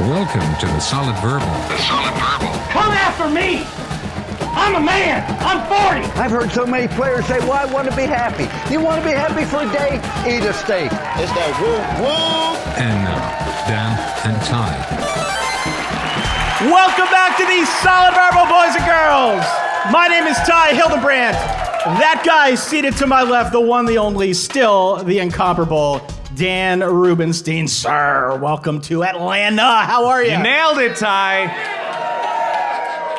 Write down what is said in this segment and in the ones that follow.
Welcome to the Solid Verbal. The Solid Verbal. Come after me! I'm a man! I'm 40! I've heard so many players say, well, I want to be happy. You want to be happy for a day? Eat a steak. It's that woo woo. And now, Dan and Ty. Welcome back to the Solid Verbal, boys and girls. My name is Ty Hildebrand. That guy seated to my left, the one, the only, still the incomparable Dan Rubenstein. Sir, welcome to Atlanta. How are you? You nailed it, Ty.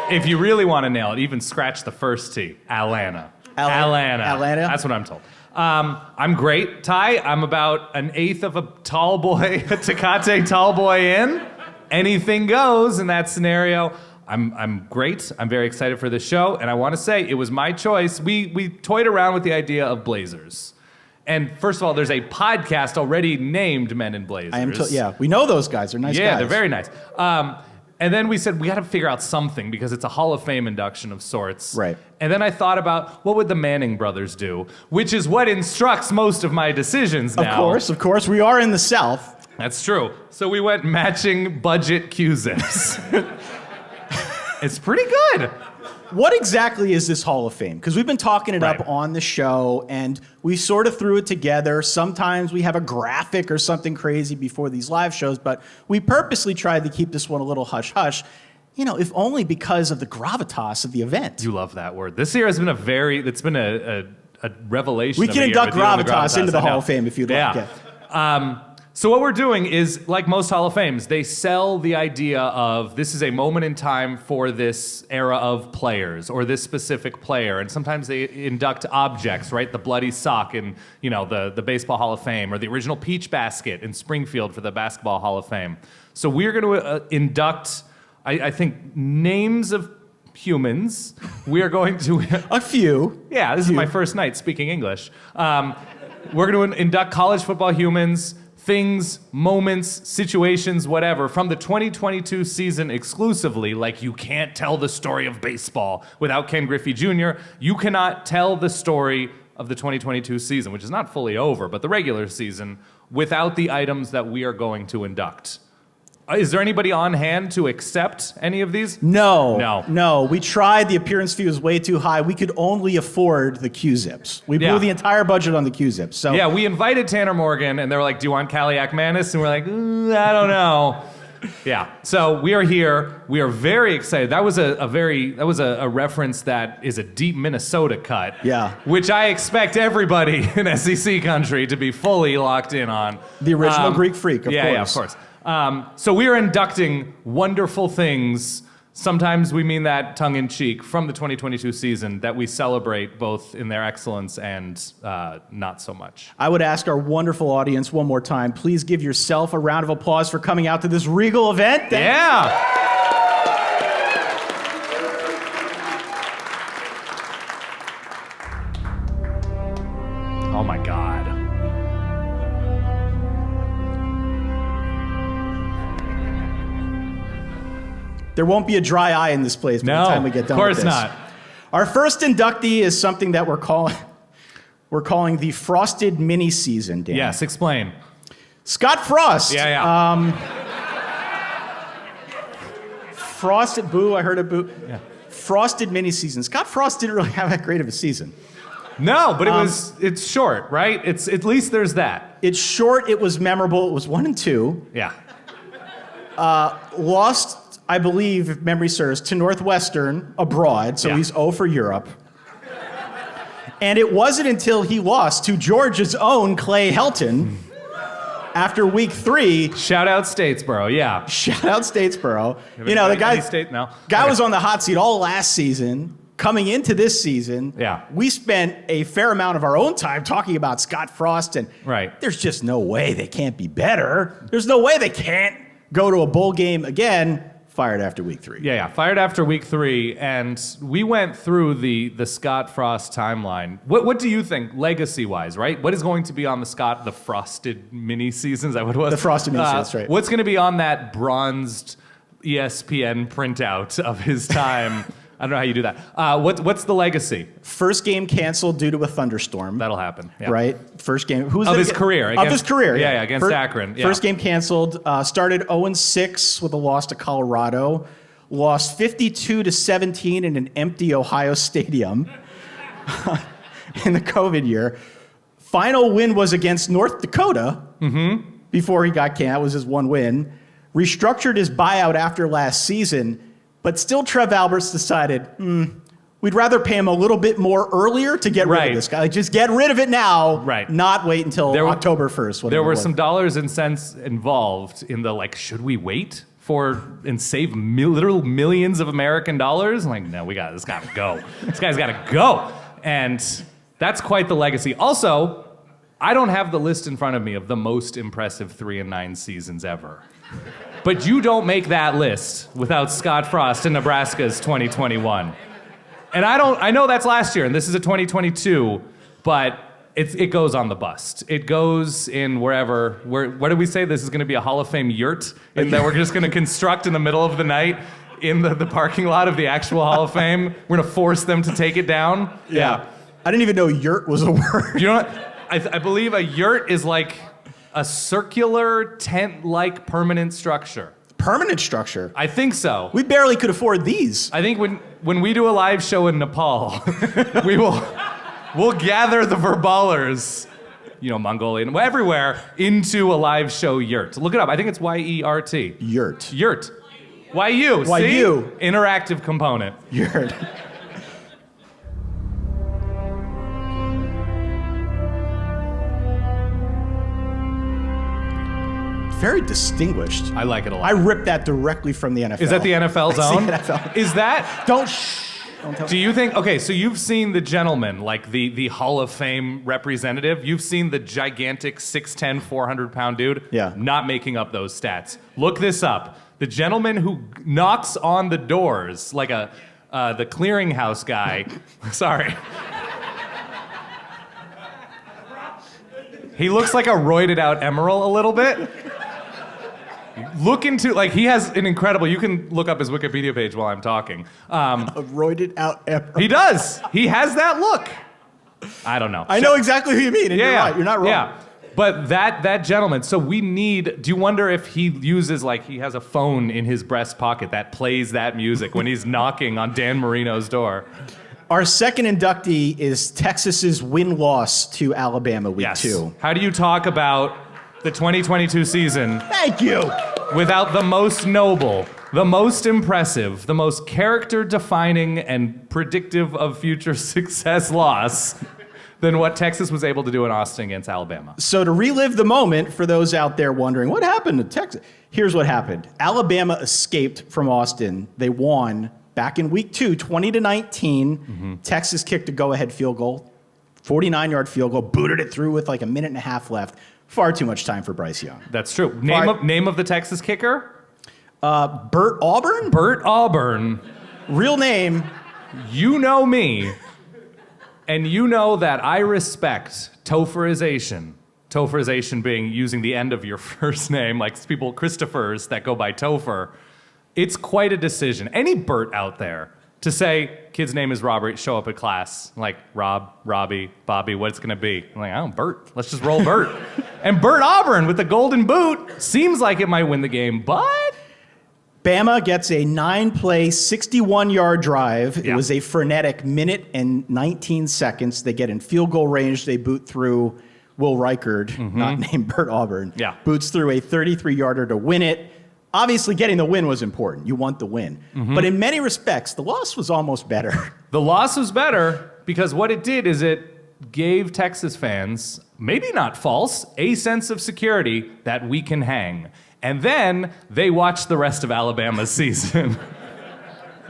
If you really want to nail it, even scratch the first T. Atlanta. Atlanta? That's what I'm told. I'm great, Ty. I'm about an eighth of a tall boy, a Tecate tall boy in. Anything goes in that scenario. I'm great. I'm very excited for this show, and I want to say it was my choice. We toyed around with the idea of Blazers. And first of all, there's a podcast already named Men in Blazers. Yeah, we know those guys. They're nice guys. Yeah, they're very nice. And then we said, we got to figure out something because it's a Hall of Fame induction of sorts. Right. And then I thought about, what would the Manning brothers do? Which is what instructs most of my decisions now. Of course. We are in the South. That's true. So we went matching budget Q-zips. It's pretty good. What exactly is this Hall of Fame? Because we've been talking it Right. up on the show, and we sort of threw it together. Sometimes we have a graphic or something crazy before these live shows, but we purposely tried to keep this one a little hush-hush, if only because of the gravitas of the event. You love that word. This year has been it's been a revelation. We of can a year induct with you and gravitas into the I know. Hall of Fame if you'd like it. So what we're doing is, like most Hall of Fames, they sell the idea of this is a moment in time for this era of players or this specific player, and sometimes they induct objects, right? The bloody sock in the Baseball Hall of Fame, or the original peach basket in Springfield for the Basketball Hall of Fame. So we're going to induct, I think, names of humans. We are going to A few. Yeah, this is my first night speaking English. We're going to induct college football humans, things, moments, situations, whatever, from the 2022 season exclusively. Like, you can't tell the story of baseball without Ken Griffey Jr. You cannot tell the story of the 2022 season, which is not fully over, but the regular season, without the items that we are going to induct. Is there anybody on hand to accept any of these? No. We tried. The appearance fee was way too high. We could only afford the Q-zips. We blew the entire budget on the Q-zips. So yeah, we invited Tanner Morgan, and they were like, do you want Kaliak Manis? And we're like, I don't know. Yeah, so we are here. We are very excited. That was a reference that is a deep Minnesota cut. Yeah. Which I expect everybody in SEC country to be fully locked in on. The original Greek freak, of course. Yeah, of course. So we are inducting wonderful things. Sometimes we mean that tongue-in-cheek from the 2022 season that we celebrate both in their excellence and not so much. I would ask our wonderful audience one more time, please give yourself a round of applause for coming out to this regal event. Yeah. Oh my God. There won't be a dry eye in this place by the time we get done with this. Of course not. Our first inductee is something that we're calling the Frosted Mini Season, Dan. Yes, explain. Scott Frost. Yeah. Frosted, boo, I heard a boo. Yeah. Frosted Mini Season. Scott Frost didn't really have that great of a season. No, but it's short, right? It's at least there's that. It's short, it was memorable, it was 1 and 2. Yeah. Lost, I believe, if memory serves, to Northwestern abroad, so he's 0 for Europe. And it wasn't until he lost to Georgia's own Clay Helton after week 3. Shout out Statesboro, yeah. Shout out Statesboro. The guy was on the hot seat all last season. Coming into this season, we spent a fair amount of our own time talking about Scott Frost, and there's just no way they can't be better. There's no way they can't go to a bowl game again. Fired after week 3. Yeah, fired after week 3, and we went through the Scott Frost timeline. What do you think, legacy-wise, right? What is going to be on the Frosted mini seasons? That what it was? The Frosted mini seasons, right. What's going to be on that bronzed ESPN printout of his time I don't know how you do that. What's the legacy? First game canceled due to a thunderstorm. That'll happen. Yeah. Right? First game. Who's of his career. Of his career. Yeah, against Akron. Yeah. First game canceled. Started 0-6 with a loss to Colorado. Lost 52-17 in an empty Ohio Stadium in the COVID year. Final win was against North Dakota before he got canned. That was his one win. Restructured his buyout after last season, but still Trev Alberts decided, we'd rather pay him a little bit more earlier to get rid of this guy. Like, just get rid of it now, not wait until October 1st. There were some dollars and cents involved in the, like, should we wait and save literal millions of American dollars? I'm like, no, this got to go. This guy's got to go. And that's quite the legacy. Also, I don't have the list in front of me of the most impressive 3-9 seasons ever. But you don't make that list without Scott Frost in Nebraska's 2021. And I know that's last year, and this is a 2022, but it goes on the bust. It goes in wherever. What did we say? This is going to be a Hall of Fame yurt that we're just going to construct in the middle of the night in the parking lot of the actual Hall of Fame. We're going to force them to take it down. Yeah. I didn't even know yurt was a word. You know what? I believe a yurt is like a circular tent-like permanent structure. Permanent structure? I think so. We barely could afford these. I think when we do a live show in Nepal, we'll gather the Verballers, Mongolian, everywhere, into a live show yurt. Look it up. I think it's Y-E-R-T. Yurt. Yurt. Y-U. Y-U. See? Interactive component. Yurt. Very distinguished. I like it a lot. I ripped that directly from the NFL. Is that the NFL zone? The NFL. Is that? Don't tell Do you think, okay, so you've seen the gentleman, like the Hall of Fame representative. You've seen the gigantic 6'10", 400-pound dude. Yeah. Not making up those stats. Look this up. The gentleman who knocks on the doors, like the clearinghouse guy. Sorry. He looks like a roided out emerald a little bit. Look into, he has an incredible, you can look up his Wikipedia page while I'm talking. A roided out emerald. He does. He has that look. I don't know. I know exactly who you mean, and you're right. You're not wrong. Yeah. But that gentleman, so do you wonder if he uses, he has a phone in his breast pocket that plays that music when he's knocking on Dan Marino's door? Our second inductee is Texas's win-loss to Alabama week 2. How do you talk about the 2022 season? Thank you. Without the most noble, the most impressive, the most character-defining and predictive of future success loss than what Texas was able to do in Austin against Alabama. So to relive the moment, for those out there wondering, what happened to Texas? Here's what happened. Alabama escaped from Austin. They won back in week 2, 20-19. Mm-hmm. Texas kicked a go-ahead field goal, 49-yard field goal, booted it through with a minute and a half left. Far too much time for Bryce Young. That's true. Name of the Texas kicker? Bert Auburn? Bert Auburn. Real name. You know me. And you know that I respect Topherization. Topherization being using the end of your first name, like people, Christophers that go by Topher. It's quite a decision. Any Bert out there to say, kid's name is Robert, show up at class. Like, Rob, Robbie, Bobby, what it's going to be? I'm like, oh, Bert. Let's just roll Bert. And Bert Auburn with the golden boot seems like it might win the game, but... Bama gets a 9-play, 61-yard drive. Yeah. It was a frenetic minute and 19 seconds. They get in field goal range. They boot through Will Reichard, not named Bert Auburn. Yeah. Boots through a 33-yarder to win it. Obviously, getting the win was important. You want the win. Mm-hmm. But in many respects, the loss was almost better. The loss was better because what it did is it gave Texas fans, maybe not false, a sense of security that we can hang. And then they watched the rest of Alabama's season.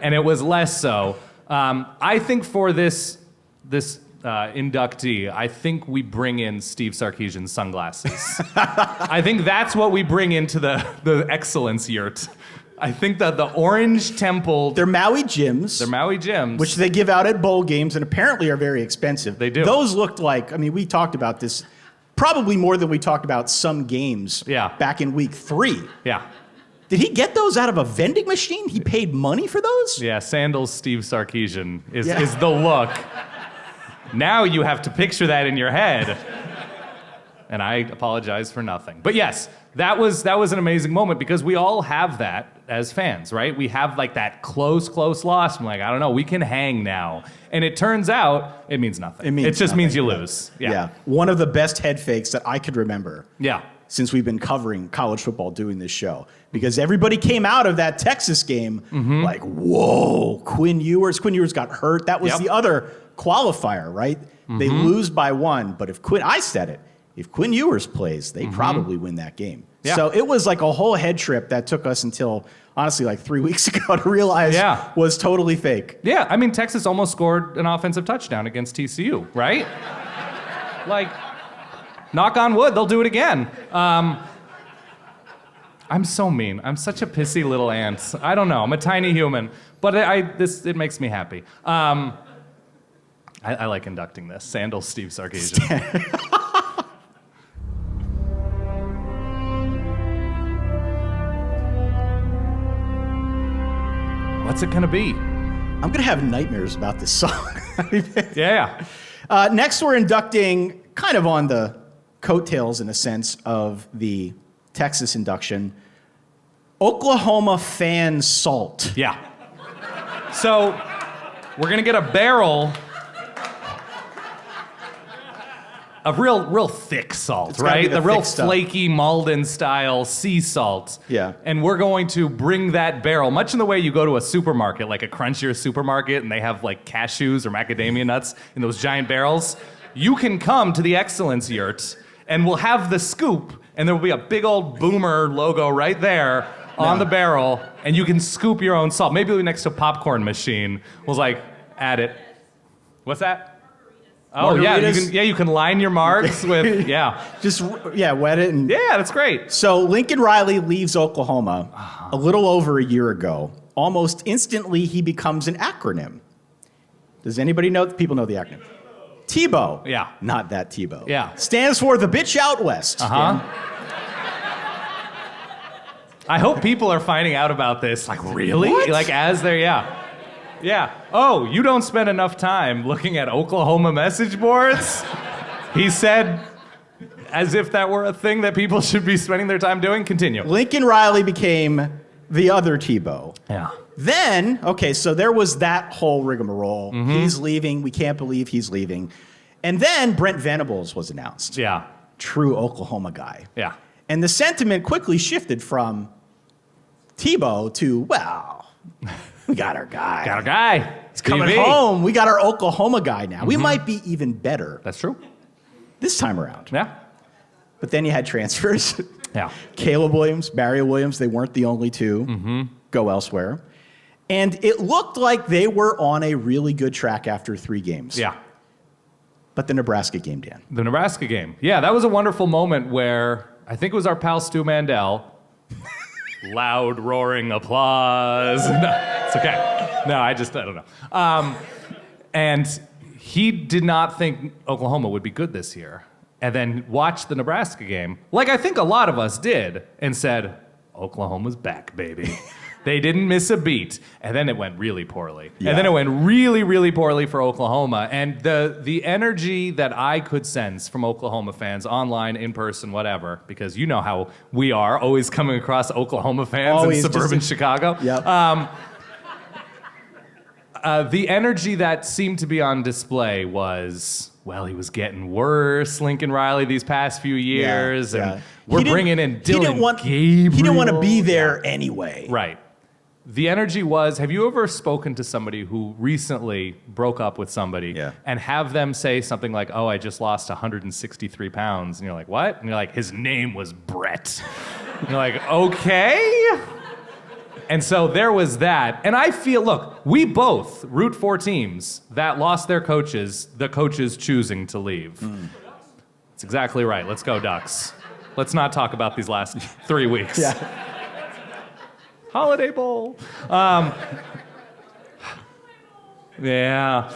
And it was less so. I think for this inductee, I think we bring in Steve Sarkisian's sunglasses. I think that's what we bring into the excellence yurt. I think that the orange temple... They're Maui gyms. They're Maui gyms. Which they give out at bowl games and apparently are very expensive. They do. Those looked like, we talked about this probably more than we talked about some games back in week 3. Yeah. Did he get those out of a vending machine? He paid money for those? Yeah, Sandals Steve Sarkisian is the look. Now you have to picture that in your head. And I apologize for nothing. But yes, that was an amazing moment because we all have that as fans, right? We have like that close loss. I'm like, I don't know, we can hang now. And it turns out it means nothing. It just means you lose. Yeah. One of the best head fakes that I could remember. Yeah. Since we've been covering college football doing this show. Because everybody came out of that Texas game like, whoa, Quinn Ewers. Quinn Ewers got hurt. That was the other qualifier, right? They lose by 1, but if Quinn Ewers plays, they probably win that game. Yeah. So it was like a whole head trip that took us until, honestly, like 3 weeks ago to realize was totally fake. Yeah, I mean, Texas almost scored an offensive touchdown against TCU, right? Like, knock on wood, they'll do it again. I'm so mean. I'm such a pissy little ant. I don't know. I'm a tiny human, but it makes me happy. I like inducting this. Sandals Steve Sarkisian. What's it gonna be? I'm gonna have nightmares about this song. Yeah. Next, we're inducting kind of on the coattails, in a sense, of the Texas induction, Oklahoma fan salt. Yeah. So we're gonna get a barrel of real thick salt, right? The real flaky Malden style sea salt. Yeah. And we're going to bring that barrel, much in the way you go to a supermarket, like a Crunchier supermarket, and they have like cashews or macadamia nuts in those giant barrels. You can come to the Excellence Yurt, and we'll have the scoop, and there will be a big old Boomer logo right there on the barrel, and you can scoop your own salt. Maybe next to a popcorn machine. We'll like add it. What's that? Oh yeah, you can line your marks with wet it and that's great. So Lincoln Riley leaves Oklahoma a little over a year ago. Almost instantly, he becomes an acronym. Does anybody know? People know the acronym. Tebow. Yeah. Not that Tebow. Yeah. Stands for the bitch out west. I hope people are finding out about this. Like, really? What? Like, as they're, Yeah. Oh, you don't spend enough time looking at Oklahoma message boards? He said, as if that were a thing that people should be spending their time doing. Continue. Lincoln Riley became the other Tebow. Yeah. Then, so there was that whole rigmarole. He's leaving. We can't believe he's leaving. And then Brent Venables was announced. Yeah. True Oklahoma guy. Yeah. And the sentiment quickly shifted from Tebow to, well, we got our guy. He's coming home. We got our Oklahoma guy now. We might be even better. That's true. This time around. Yeah. But then you had transfers. Yeah. Caleb Williams, Barry Williams, they weren't the only two. Go elsewhere. And it looked like they were on a really good track after 3 games. Yeah. But the Nebraska game, Dan. The Nebraska game. Yeah, that was a wonderful moment where I think it was our pal Stu Mandel. Loud roaring applause. No, it's okay. No, I don't know. And he did not think Oklahoma would be good this year. And then watched the Nebraska game, like I think a lot of us did, and said, Oklahoma's back, baby. They didn't miss a beat. And then it went really poorly. Yeah. And then it went really, really poorly for Oklahoma. And the energy that I could sense from Oklahoma fans, online, in person, whatever, because you know how we are, always coming across Oklahoma fans in suburban Chicago. Yep. The energy that seemed to be on display was, well, he was getting worse, Lincoln Riley, these past few years. And we're bringing in Dylan Gabriel. He didn't want to be there anyway. Right. The energy was, have you ever spoken to somebody who recently broke up with somebody and have them say something like, oh, I just lost 163 pounds. And you're like, what? And you're like, his name was Brett. And you're like, okay. And so there was that. And I feel, look, we both root for teams that lost their coaches, the coaches choosing to leave. That's exactly right. Let's go, Ducks. Let's not talk about these last 3 weeks. Yeah. Holiday Bowl. Yeah.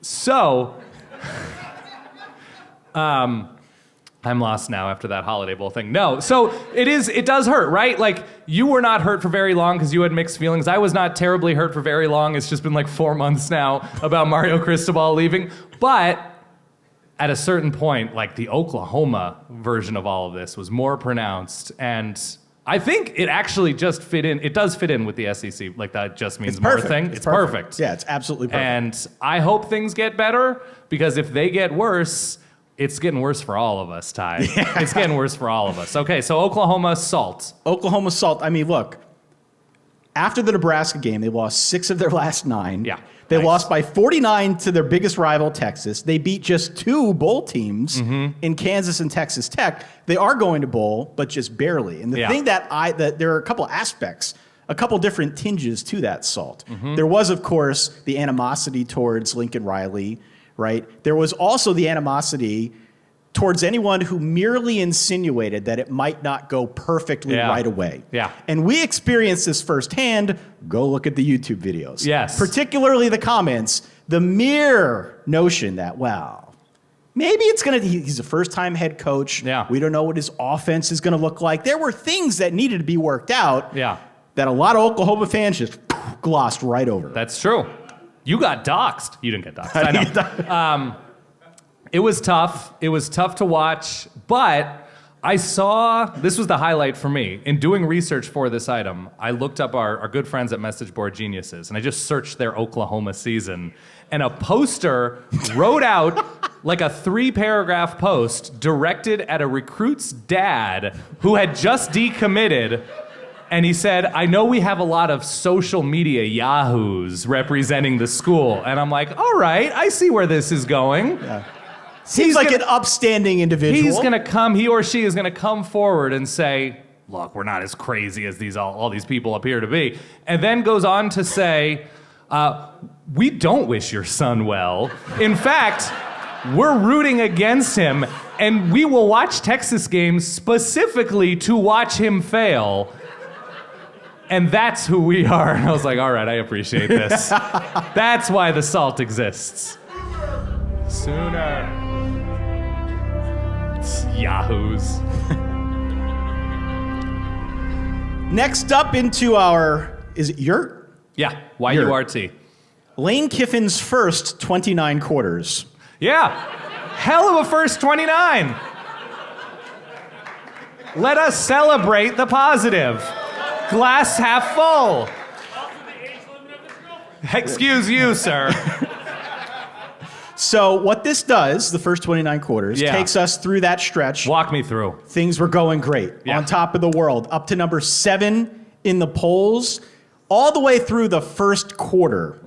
So, I'm lost now after that Holiday Bowl thing. No, so it does hurt, right? Like, you were not hurt for very long because you had mixed feelings. I was not terribly hurt for very long. It's just been like 4 months now about Mario Cristobal leaving. But at a certain point, like, the Oklahoma version of all of this was more pronounced, and I think it actually just fit in. It does fit in with the SEC, like that just means more thing. It's perfect. Yeah, it's absolutely perfect. And I hope things get better, because if they get worse, it's getting worse for all of us, Ty. Yeah. It's getting worse for all of us. Okay, so Oklahoma Salt. Oklahoma Salt. I mean, look, after the Nebraska game, they lost 6 of their last 9. Yeah. They lost by 49 to their biggest rival, Texas. They beat just 2 bowl teams in Kansas and Texas Tech. They are going to bowl, but just barely. And the thing that there are a couple aspects, a couple different tinges to that Salt. There was, of course, the animosity towards Lincoln Riley, right? There was also the animosity towards anyone who merely insinuated that it might not go perfectly right away. Yeah. And we experienced this firsthand. Go look at the YouTube videos. Yes. Particularly the comments, the mere notion that, well, maybe it's going to, he's a first-time head coach. Yeah. We don't know what his offense is going to look like. There were things that needed to be worked out that a lot of Oklahoma fans just glossed right over. That's true. You got doxxed. You didn't get doxxed. I know. It was tough. It was tough to watch, but I saw, this was the highlight for me. In doing research for this item, I looked up our good friends at Message Board Geniuses, and I just searched their Oklahoma season, and a poster wrote out like a 3-paragraph post directed at a recruit's dad who had just decommitted. And he said, I know we have a lot of social media yahoos representing the school. And I'm like, all right, I see where this is going. Yeah. Seems like an upstanding individual. He's going to come, he or she is going to come forward and say, look, we're not as crazy as all these people appear to be. And then goes on to say, we don't wish your son well. In fact, we're rooting against him, and we will watch Texas games specifically to watch him fail. And that's who we are. And I was like, all right, I appreciate this. That's why the Salt exists. Sooner. It's yahoos. Next up into our, is it Yurt? Yeah, Y-U-R-T. Lane Kiffin's first 29 quarters. Yeah, hell of a first 29. Let us celebrate the positive. Glass half full. Excuse you, sir. So what this does, the first 29 quarters, takes us through that stretch. Walk me through. Things were going great. On top of the world. Up to number 7 in the polls. All the way through the first quarter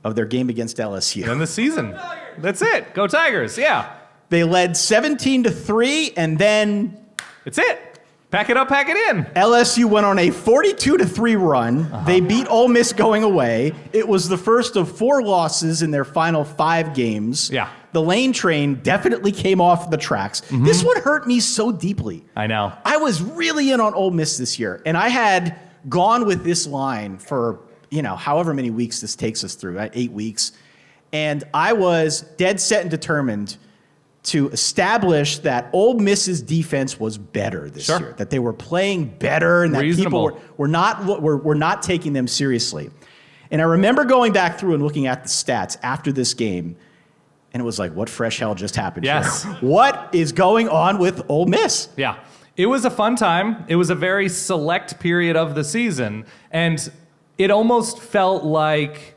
of their game against LSU. And the season. That's it. Go Tigers. Yeah. They led 17-3, and then... It's it. Pack it up, pack it in. LSU went on a 42-3 run. They beat Ole Miss going away. It was the first of 4 losses in their final 5 games. Yeah. The Lane train definitely came off the tracks. This one hurt me so deeply. I know. I was really in on Ole Miss this year, and I had gone with this line for, however many weeks this takes us through, 8 weeks. And I was dead set and determined to establish that Ole Miss's defense was better this year, that they were playing better, and that people were not taking them seriously. And I remember going back through and looking at the stats after this game, and it was like, what fresh hell just happened here? What is going on with Ole Miss? Yeah. It was a fun time. It was a very select period of the season, and it almost felt like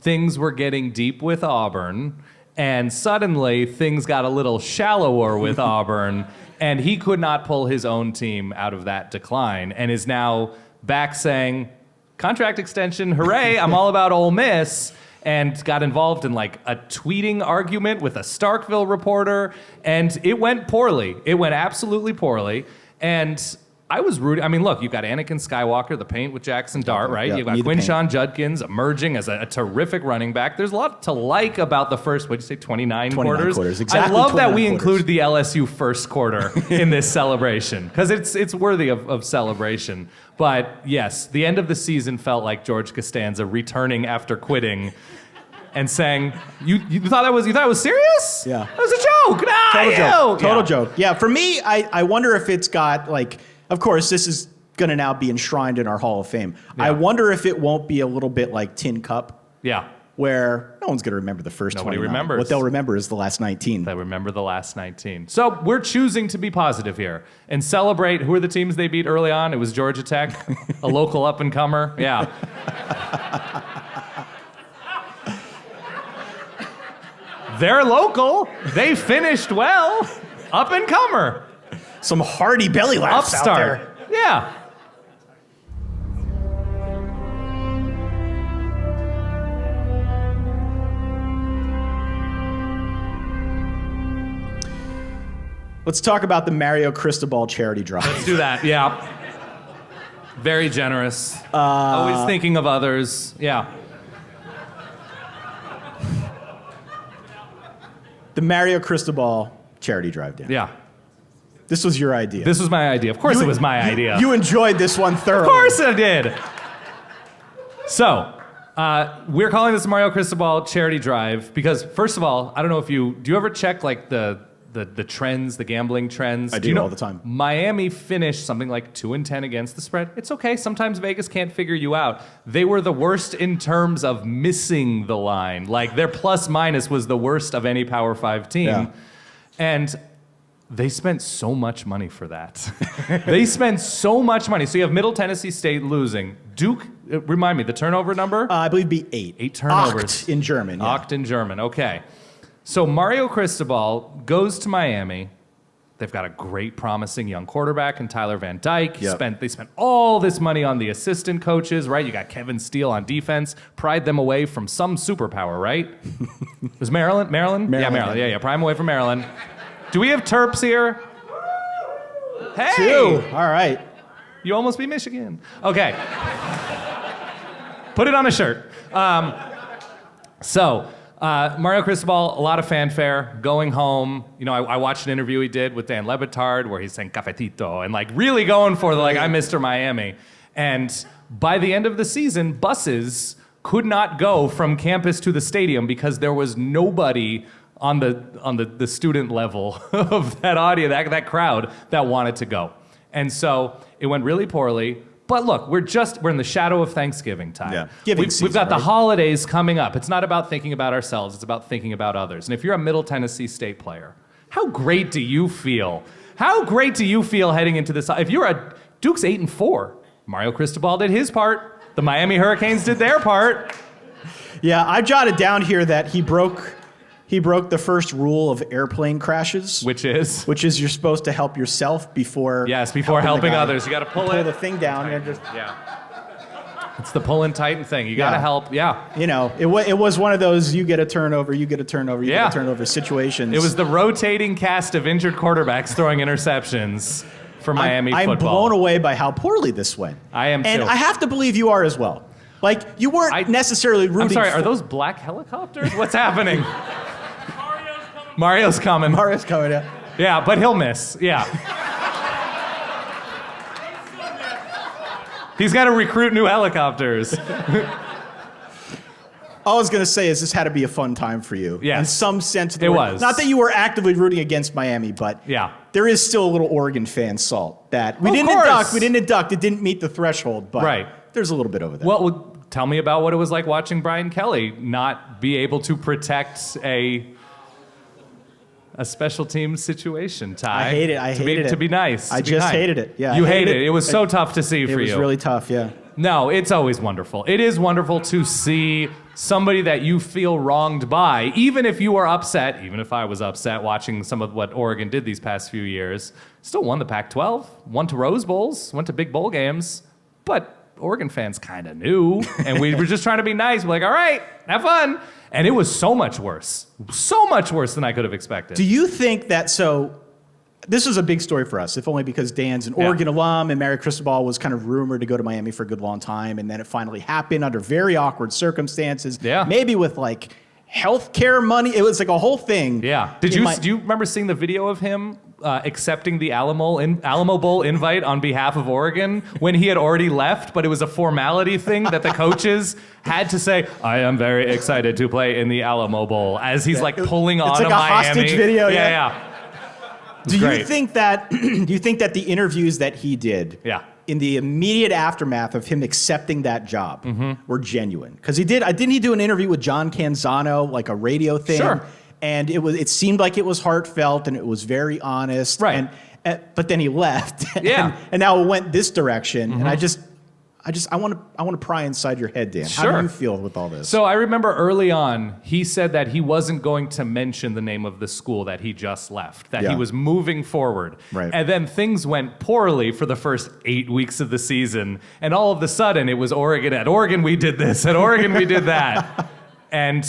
things were getting deep with Auburn, and suddenly things got a little shallower with Auburn, and he could not pull his own team out of that decline, and is now back saying, contract extension, hooray, I'm all about Ole Miss, and got involved in like a tweeting argument with a Starkville reporter, and it went poorly. It went absolutely poorly, and I was rooting. I mean, look, you've got Anakin Skywalker, the paint with Jackson Dart, right? You've got Quinshon Judkins emerging as a terrific running back. There's a lot to like about the first, what'd you say, 29 quarters? Exactly. I love that we included the LSU first quarter in this celebration, because it's worthy of celebration. But yes, the end of the season felt like George Costanza returning after quitting and saying, "You thought that was serious? Yeah, that was a joke. Nah, total joke. Yeah, for me, I wonder if it's got like, of course, this is going to now be enshrined in our Hall of Fame. Yeah. I wonder if it won't be a little bit like Tin Cup. Yeah. Where no one's going to remember the first 29. Nobody remembers. What they'll remember is the last 19. They remember the last 19. So we're choosing to be positive here and celebrate. Who are the teams they beat early on? It was Georgia Tech, a local up-and-comer. Yeah. They're local. They finished well. Up-and-comer. Some hearty belly laughs out there. Yeah. Let's talk about the Mario Cristobal charity drive. Let's do that, yeah. Very generous. Always thinking of others, yeah. The Mario Cristobal charity drive, Dan. Yeah. This was your idea. This was my idea. Of course it was my idea. You enjoyed this one thoroughly. Of course I did. So, we're calling this Mario Cristobal charity drive because, first of all, I don't know if do you ever check like the trends, the gambling trends? I do all the time. Miami finished something like 2-10 against the spread. It's okay. Sometimes Vegas can't figure you out. They were the worst in terms of missing the line. Like their plus minus was the worst of any Power 5 team. Yeah. And they spent so much money for that. They spent so much money. So you have Middle Tennessee State losing. Duke, remind me, the turnover number? I believe it'd be 8. 8 turnovers. Acht in German. Yeah. Acht in German, okay. So Mario Cristobal goes to Miami. They've got a great, promising young quarterback in Tyler Van Dyke. Yep. They spent all this money on the assistant coaches, right? You got Kevin Steele on defense. Pried them away from some superpower, right? It was Maryland? Maryland. Yeah, Maryland. Yeah. Pride them away from Maryland. Do we have Terps here? Hey! 2. All right. You almost beat Michigan. Okay. Put it on a shirt. Mario Cristobal, a lot of fanfare, going home. You know, I watched an interview he did with Dan Le Batard where he's saying cafetito and like really going for the like, I'm Mr. Miami. And by the end of the season, buses could not go from campus to the stadium because there was nobody on the student level of that audience, that crowd that wanted to go. And so it went really poorly. But look, we're in the shadow of Thanksgiving time. Yeah. We've got the holidays coming up. It's not about thinking about ourselves. It's about thinking about others. And if you're a Middle Tennessee State player, how great do you feel? How great do you feel heading into this? If you're Duke's 8-4, Mario Cristobal did his part. The Miami Hurricanes did their part. Yeah, I jotted down here that he broke the first rule of airplane crashes. Which is you're supposed to help yourself before helping others. You got to pull the thing down and just It's the pull and tighten thing. You got to help. Yeah. You know, it was one of those you get a turnover, you get a turnover situations. It was the rotating cast of injured quarterbacks throwing interceptions for Miami football. I'm blown away by how poorly this went. I am too. And I have to believe you are as well. Like, you weren't necessarily rooting. I'm sorry, are those black helicopters? What's happening? Mario's coming, yeah. Yeah, but he'll miss. Yeah. He's got to recruit new helicopters. All I was going to say is this had to be a fun time for you. Yes. In some sense of the word. It was. Not that you were actively rooting against Miami, but there is still a little Oregon fan salt that we didn't induct. It didn't meet the threshold, but there's a little bit over there. Well, tell me about what it was like watching Brian Kelly not be able to protect a special teams situation, Ty. I hate it. I hated it. To be nice. I just hated it. Yeah, you hated it. It was so tough to see for you. It was really tough, yeah. No, it's always wonderful. It is wonderful to see somebody that you feel wronged by, even if you are upset, even if I was upset watching some of what Oregon did these past few years, still won the Pac-12, won to Rose Bowls, went to big bowl games, but Oregon fans kind of knew, and we were just trying to be nice. We're like, all right, have fun. And it was so much worse than I could have expected. Do you think that, this was a big story for us, if only because Dan's an Oregon alum, and Mario Cristobal was kind of rumored to go to Miami for a good long time, and then it finally happened under very awkward circumstances. Yeah. Maybe with like healthcare money. It was like a whole thing. Yeah. Do you remember seeing the video of him accepting the Alamo Bowl invite on behalf of Oregon when he had already left, but it was a formality thing that the coaches had to say, I am very excited to play in the Alamo Bowl, as he's like pulling on it's like a a Miami. hostage video. Yeah. Do you think that the interviews that he did in the immediate aftermath of him accepting that job were genuine? Because didn't he do an interview with John Canzano, like a radio thing? Sure. And it seemed like it was heartfelt and it was very honest. Right. But then he left. Yeah. And now it went this direction. And I want to pry inside your head, Dan. Sure. How do you feel with all this? So I remember early on, he said that he wasn't going to mention the name of the school that he just left, that he was moving forward. Right. And then things went poorly for the first 8 weeks of the season. And all of a sudden, it was Oregon. At Oregon, we did this. At Oregon, we did that. And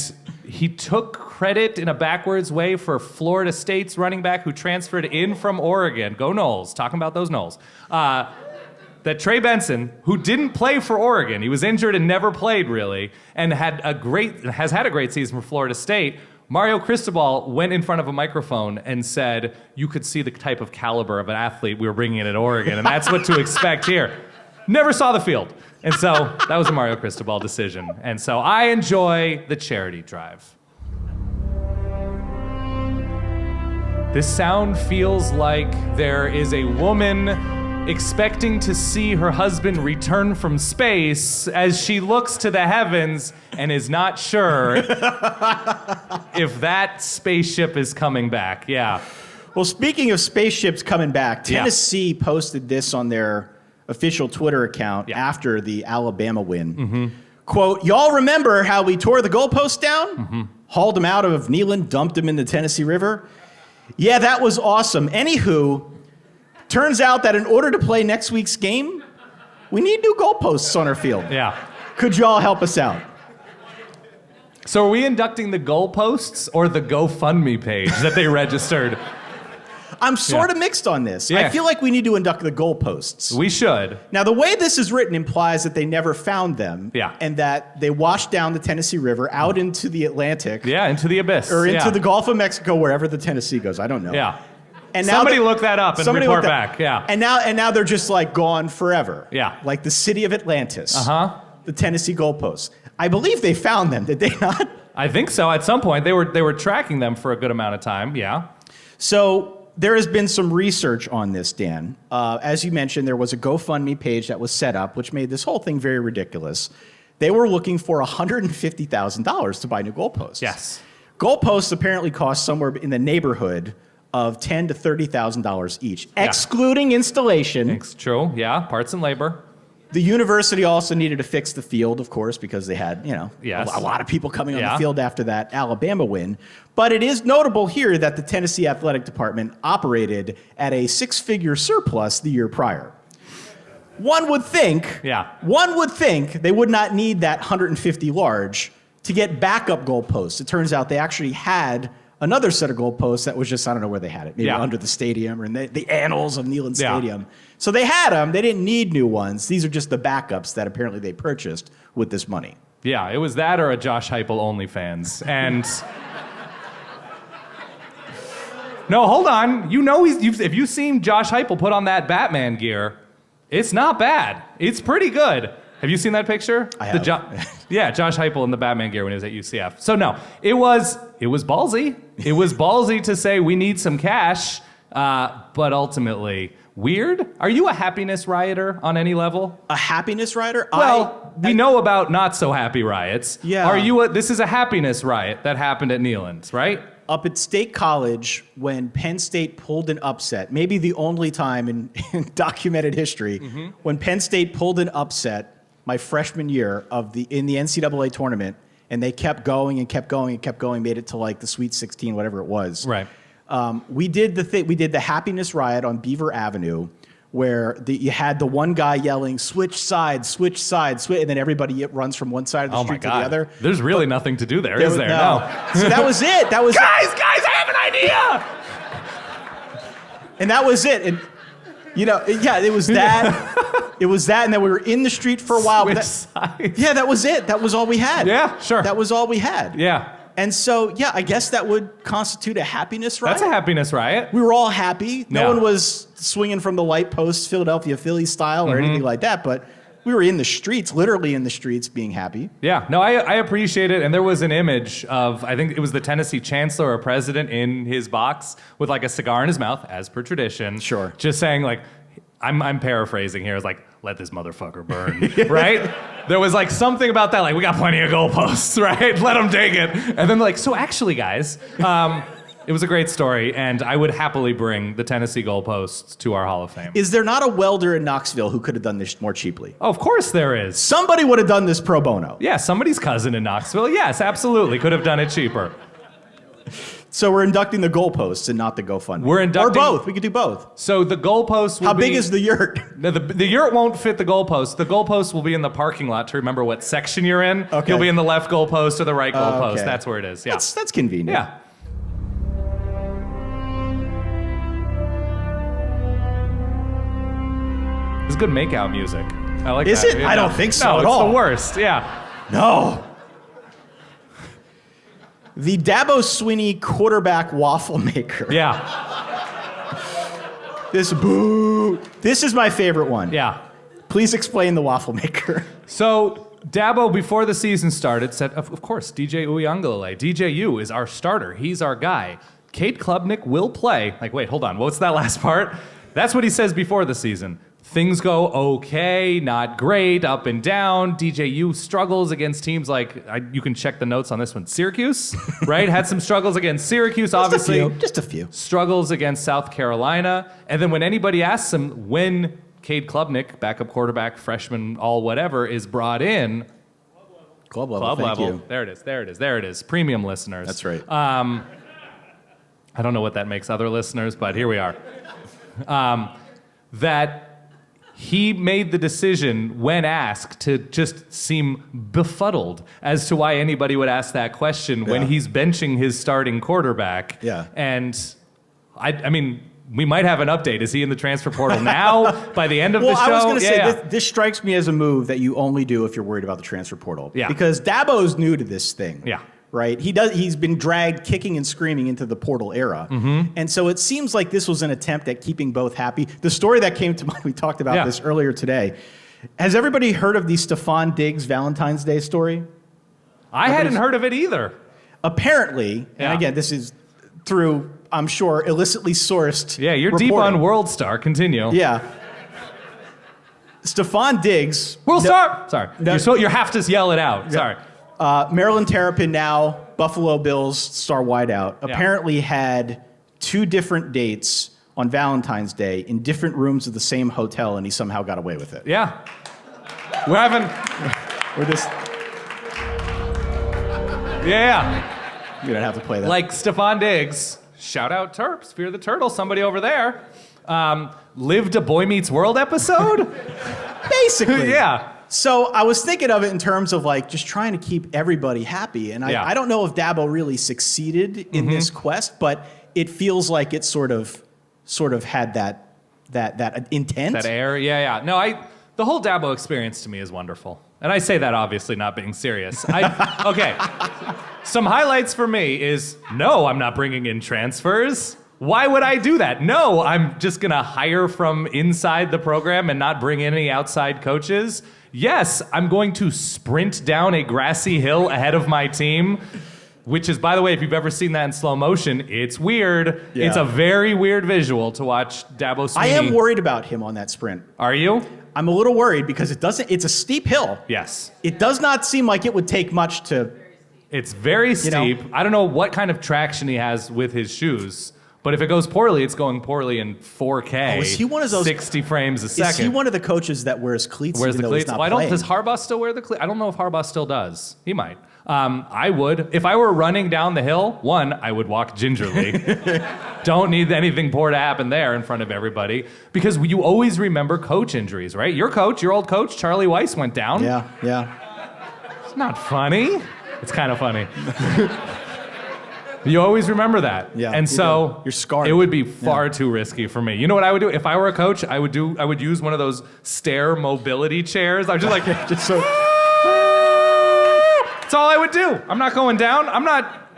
he took credit in a backwards way for Florida State's running back who transferred in from Oregon. Go Noles. Talking about those Noles. That Trey Benson, who didn't play for Oregon, he was injured and never played really, and has had a great season for Florida State. Mario Cristobal went in front of a microphone and said, you could see the type of caliber of an athlete we were bringing in at Oregon, and that's what to expect here. Never saw the field. And so that was a Mario Cristobal decision. And so I enjoy the charity drive. This sound feels like there is a woman expecting to see her husband return from space as she looks to the heavens and is not sure if that spaceship is coming back. Yeah. Well, speaking of spaceships coming back, Tennessee posted this on their official Twitter account after the Alabama win. Quote, y'all remember how we tore the goalposts down? Hauled them out of Neyland, dumped them in the Tennessee River? Yeah, that was awesome. Anywho, turns out that in order to play next week's game, we need new goalposts on our field. Yeah. Could y'all help us out? So are we inducting the goalposts or the GoFundMe page that they registered? I'm sort of mixed on this. Yeah. I feel like we need to induct the goalposts. We should. Now, the way this is written implies that they never found them. Yeah. And that they washed down the Tennessee River out into the Atlantic. Yeah, into the abyss. Or into the Gulf of Mexico, wherever the Tennessee goes. I don't know. Yeah. And now somebody look that up and report back. Yeah. And now they're just like gone forever. Yeah. Like the city of Atlantis. The Tennessee goalposts. I believe they found them, did they not? I think so. At some point, they were tracking them for a good amount of time. Yeah. So there has been some research on this, Dan. As you mentioned, there was a GoFundMe page that was set up, which made this whole thing very ridiculous. They were looking for $150,000 to buy new goalposts. Yes. Goalposts apparently cost somewhere in the neighborhood of $10,000 to $30,000 each, excluding installation. It's true. Yeah. Parts and labor. The university also needed to fix the field, of course, because they had, Yes. a lot of people coming on the field after that Alabama win. But it is notable here that the Tennessee Athletic Department operated at a six-figure surplus the year prior. One would think they would not need that 150 large to get backup goalposts. It turns out they actually had another set of goalposts that was just, I don't know where they had it, maybe under the stadium or in the annals of Neyland Stadium. So they had them. They didn't need new ones. These are just the backups that apparently they purchased with this money. Yeah, it was that or a Josh Heupel OnlyFans. And no, hold on. You know, if you've seen Josh Heupel put on that Batman gear, it's not bad. It's pretty good. Have you seen that picture? I have. Josh Heupel in the Batman gear when he was at UCF. So no, it was ballsy. It was ballsy to say we need some cash, but ultimately weird. Are you a happiness rioter on any level? A happiness rioter? Well, we know about not so happy riots. Yeah. This is a happiness riot that happened at Neyland's, right? Up at State College, when Penn State pulled an upset, maybe the only time in documented history, when Penn State pulled an upset my freshman year in the NCAA tournament, and they kept going and kept going and kept going, made it to like the Sweet 16, whatever it was. Right. We did the happiness riot on Beaver Avenue, where you had the one guy yelling, switch sides, and then everybody runs from one side of the street to the other. There's really nothing to do there, is there? No. So that was it. That was guys, I have an idea! And that was it. And it was that. It was that, and then we were in the street for a while. Switch sides. Yeah, that was it. That was all we had. Yeah, sure. That was all we had. Yeah. And so, yeah, I guess that would constitute a happiness riot. That's a happiness riot. We were all happy. No one was swinging from the light post, Philadelphia Phillies style, or anything like that. But we were in the streets, literally in the streets, being happy. Yeah, no, I appreciate it. And there was an image of, I think it was the Tennessee chancellor or president in his box with like a cigar in his mouth, as per tradition. Sure. Just saying, like, I'm paraphrasing here. It's like, let this motherfucker burn, right? There was like something about that, like, we got plenty of goalposts, right? Let them take it. And then like, so actually, guys, it was a great story, and I would happily bring the Tennessee goalposts to our Hall of Fame. Is there not a welder in Knoxville who could have done this more cheaply? Oh, of course there is. Somebody would have done this pro bono. Yeah, somebody's cousin in Knoxville. Yes, absolutely. Could have done it cheaper. So we're inducting the goalposts and not the GoFundMe. We're inducting... Or both. We could do both. So the goalposts will How big is the yurt? The yurt won't fit the goalpost. The goalpost will be in the parking lot to remember what section you're in. Okay. You'll be in the left goalpost or the right goalpost. Okay. That's where it is. Yeah. That's convenient. Yeah. It's good makeout music. I like Is that. it? I don't think so no, at it's all. the worst. Yeah. No. The Dabo Swinney quarterback waffle maker. Yeah. This is my favorite one. Yeah. Please explain the waffle maker. So Dabo, before the season started, said, of course, DJ Uiagalelei. DJU is our starter. He's our guy. Cade Klubnik will play. Like, wait, hold on. What's that last part? That's what he says before the season. Things go okay, not great, up and down. DJU struggles against teams like, you can check the notes on this one, Syracuse, right? Had some struggles against Syracuse, obviously. Just a few. Struggles against South Carolina. And then when anybody asks him when Cade Klubnik, backup quarterback, freshman, all whatever, is brought in. Club level, thank you. There it is. Premium listeners. That's right. I don't know what that makes other listeners, but here we are. That he made the decision when asked to just seem befuddled as to why anybody would ask that question when he's benching his starting quarterback. Yeah. And I mean, we might have an update. Is he in the transfer portal now by the end of the show? I was going to say, this strikes me as a move that you only do if you're worried about the transfer portal. Yeah. Because Dabo's new to this thing. Yeah. Right? He's been dragged kicking and screaming into the portal era. Mm-hmm. And so it seems like this was an attempt at keeping both happy. The story that came to mind, we talked about this earlier today. Has everybody heard of the Stephon Diggs Valentine's Day story? I hadn't heard of it either. Apparently, and again, this is through, I'm sure, illicitly sourced Yeah, you're reporting. deep on World Star. Continue. Yeah. Stephon Diggs. World Star! Sorry. No, you have to yell it out. Sorry. Maryland Terrapin, now Buffalo Bills star wideout, apparently had 2 different dates on Valentine's Day in different rooms of the same hotel, and he somehow got away with it. Yeah. We're just... Yeah. You don't have to play that. Like Stephon Diggs, shout out Terps, Fear the Turtle, somebody over there, lived a Boy Meets World episode? Basically. Yeah. So I was thinking of it in terms of like just trying to keep everybody happy. And I don't know if Dabo really succeeded in this quest, but it feels like it sort of had that intent. That air, yeah. No, the whole Dabo experience to me is wonderful. And I say that obviously not being serious. Okay. Some highlights for me is, no, I'm not bringing in transfers. Why would I do that? No, I'm just going to hire from inside the program and not bring in any outside coaches. Yes, I'm going to sprint down a grassy hill ahead of my team, which is, by the way, if you've ever seen that in slow motion, it's weird. Yeah. It's a very weird visual to watch Dabo Swinney. I am worried about him on that sprint. Are you? I'm a little worried because it's a steep hill. Yes. It does not seem like it would take much to... It's very steep. I don't know what kind of traction he has with his shoes. But if it goes poorly, it's going poorly in 4K. Oh, is he one of those 60 frames a second? Is he one of the coaches that wears cleats? Wears even the though cleats? He's not playing? Does Harbaugh still wear the cleats? I don't know if Harbaugh still does. He might. I would. If I were running down the hill, one, I would walk gingerly. Don't need anything poor to happen there in front of everybody. Because you always remember coach injuries, right? Your old coach, Charlie Weiss, went down. Yeah. It's not funny. It's kind of funny. You always remember that. Yeah. And so you're scarred. It would be far too risky for me. You know what I would do? If I were a coach, I would use one of those stair mobility chairs. I would just like just so that's all I would do. I'm not going down. I'm not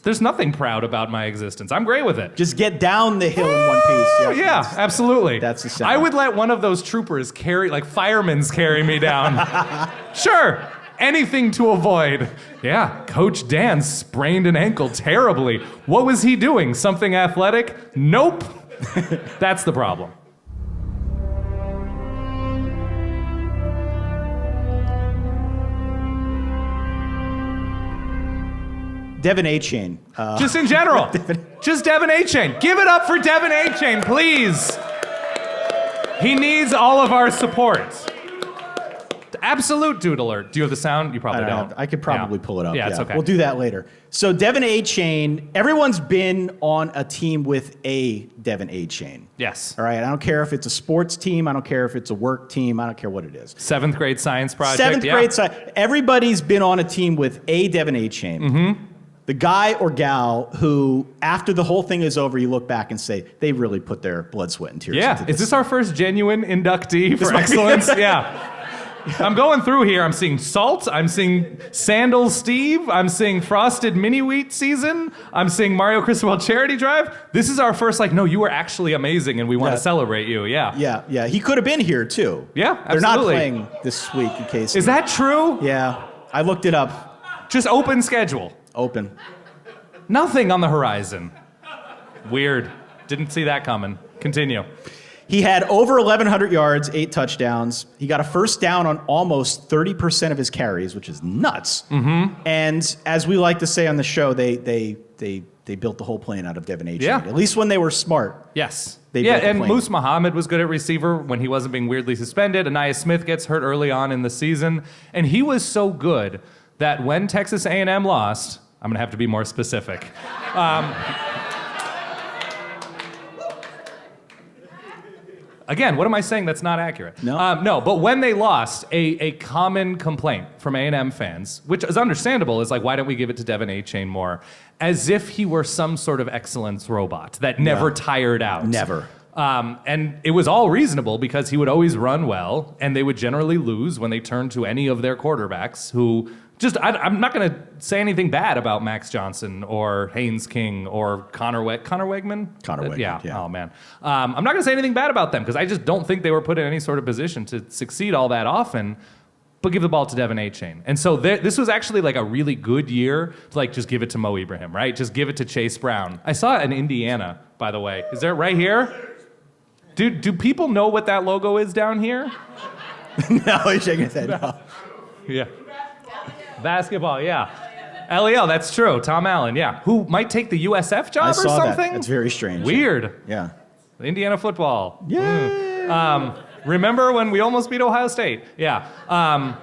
there's nothing proud about my existence. I'm great with it. Just get down the hill in one piece. Yeah, absolutely. That's the sound. I would let one of those troopers firemen's carry me down. Sure. Anything to avoid. Yeah, Coach Dan sprained an ankle terribly. What was he doing? Something athletic? Nope. That's the problem. Devin A-Chain. Just in general. Just Devin A-Chain. Give it up for Devin A-Chain, please. He needs all of our support. Absolute dude alert. Do you have the sound? You probably don't. I could probably pull it up. Yeah, it's okay. We'll do that later. So Devin A-Chain, everyone's been on a team with a Devin A-Chain. Yes. All right, I don't care if it's a sports team. I don't care if it's a work team. I don't care what it is. 7th grade science project. Seventh grade science. Everybody's been on a team with a Devin A-Chain. Mm-hmm. The guy or gal who, after the whole thing is over, you look back and say, they really put their blood, sweat, and tears into this. Is this our first genuine inductee for excellence? Yeah. I'm going through here. I'm seeing Salt. I'm seeing Sandals Steve. I'm seeing Frosted Mini Wheat Season. I'm seeing Mario Cristobal Charity Drive. This is our first, no, you were actually amazing and we want to celebrate you. Yeah. Yeah. He could have been here too. Yeah, absolutely. They're not playing this week in case. Is that true? Yeah. I looked it up. Just open schedule. Open. Nothing on the horizon. Weird. Didn't see that coming. Continue. He had over 1,100 yards, 8 touchdowns. He got a first down on almost 30% of his carries, which is nuts. Mm-hmm. And as we like to say on the show, they built the whole plane out of Devin A-Chain. Yeah. At least when they were smart. Yes. They built the and plane. Moose Muhammad was good at receiver when he wasn't being weirdly suspended. Anaya Smith gets hurt early on in the season. And he was so good that when Texas A&M lost, I'm going to have to be more specific. Again, what am I saying that's not accurate? No. But when they lost, a common complaint from A&M fans, which is understandable, is why don't we give it to Devin A-Chain more? As if he were some sort of excellence robot that never tired out. Never. And it was all reasonable because he would always run well, and they would generally lose when they turned to any of their quarterbacks who... I'm not going to say anything bad about Max Johnson or Haynes King or Connor Wegman? Connor Wegman, yeah. Oh, man. I'm not going to say anything bad about them because I just don't think they were put in any sort of position to succeed all that often, but give the ball to Devin A-Chain. And so this was actually a really good year to just give it to Mo Ibrahim, right? Just give it to Chase Brown. I saw it in Indiana, by the way. Is there right here? Do people know what that logo is down here? No, he's shaking his head. No. Yeah. Basketball, yeah. LEL, that's true. Tom Allen, yeah. Who might take the USF job I or saw something? That. It's very strange. Weird. Yeah. Indiana football. Yeah. Remember when we almost beat Ohio State? Yeah.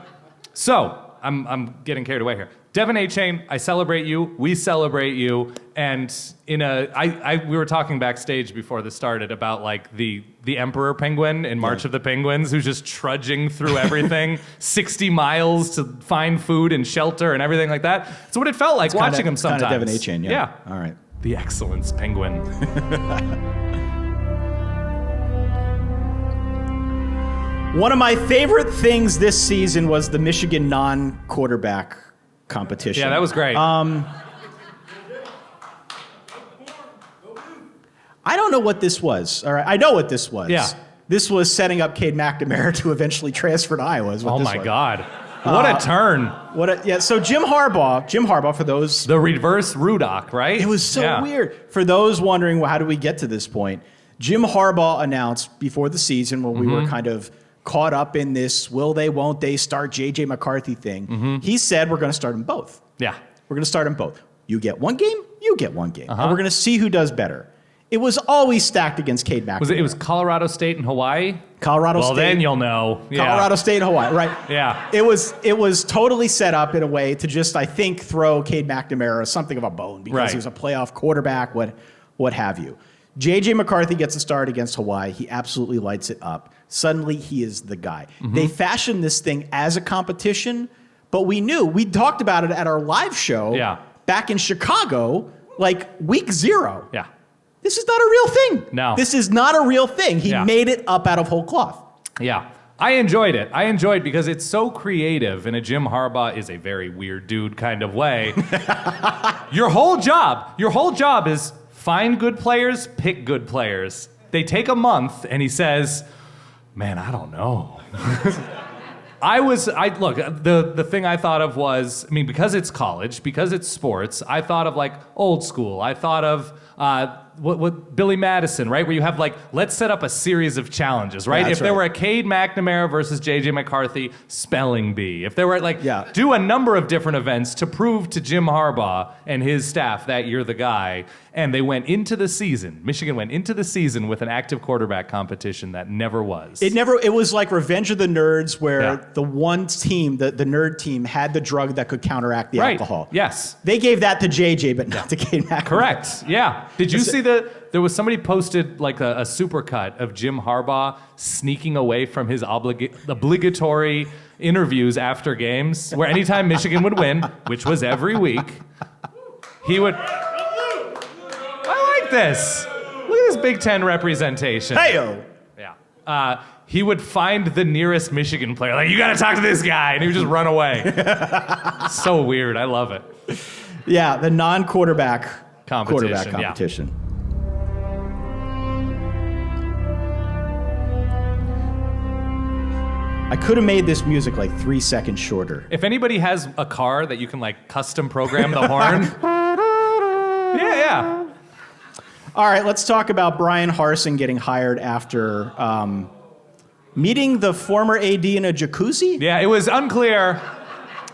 So I'm getting carried away here. Devin A-Chain, I celebrate you. We celebrate you. And we were talking backstage before this started about the Emperor Penguin in March of the Penguins, who's just trudging through everything, 60 miles to find food and shelter and everything like that. It's what it felt like watching him sometimes. Kind of Devin A-Chain, yeah. All right. The excellence penguin. One of my favorite things this season was the Michigan non-quarterback competition. Yeah, that was great. I don't know what this was. All right, I know what this was. Yeah. This was setting up Cade McNamara to eventually transfer to Iowa. Is what oh this my was. God. What a turn. So Jim Harbaugh, for those... The reverse Rudock, right? It was so weird. For those wondering, well, how did we get to this point? Jim Harbaugh announced before the season when we were kind of caught up in this will they, won't they start J.J. McCarthy thing. He said we're going to start them both. Yeah. We're going to start them both. You get one game, you get one game. And we're going to see who does better. It was always stacked against Cade McNamara. It was Colorado State and Hawaii? Colorado State. Well, then you'll know. Yeah. Colorado State and Hawaii, right? Yeah. It was totally set up in a way to just, I think, throw Cade McNamara something of a bone because he was a playoff quarterback, what have you. J.J. McCarthy gets a start against Hawaii. He absolutely lights it up. Suddenly, he is the guy. They fashioned this thing as a competition, but we talked about it at our live show back in Chicago, week 0. Yeah. This is not a real thing. No. This is not a real thing. He made it up out of whole cloth. Yeah. I enjoyed it. I enjoyed because it's so creative in a Jim Harbaugh is a very weird dude kind of way. Your whole job is find good players, pick good players. They take a month, and he says, man, I don't know. Look, the thing I thought of was, I mean, because it's college, because it's sports, I thought of like old school. I thought of what Billy Madison, right? Where you have like, let's set up a series of challenges, right? Yeah, if there were a Cade McNamara versus JJ McCarthy spelling bee, if there were like, do a number of different events to prove to Jim Harbaugh and his staff that you're the guy. And they went into the season. Michigan went into the season with an active quarterback competition that never was. It was like Revenge of the Nerds, where the one team, the nerd team, had the drug that could counteract the alcohol. Yes. They gave that to JJ, but not to Cade McNamara. Correct. Yeah. Did you see there was somebody posted like a supercut of Jim Harbaugh sneaking away from his obligatory interviews after games, where anytime Michigan would win, which was every week, he would... this. Look at this Big Ten representation. Hey-o. Yeah. He would find the nearest Michigan player. Like, you got to talk to this guy. And he would just run away. So weird. I love it. Yeah, the non-quarterback competition. competition. I could have made this music like 3 seconds shorter. If anybody has a car that you can like custom program the horn. Yeah. All right, let's talk about Brian Harsin getting hired after meeting the former AD in a jacuzzi? Yeah, it was unclear.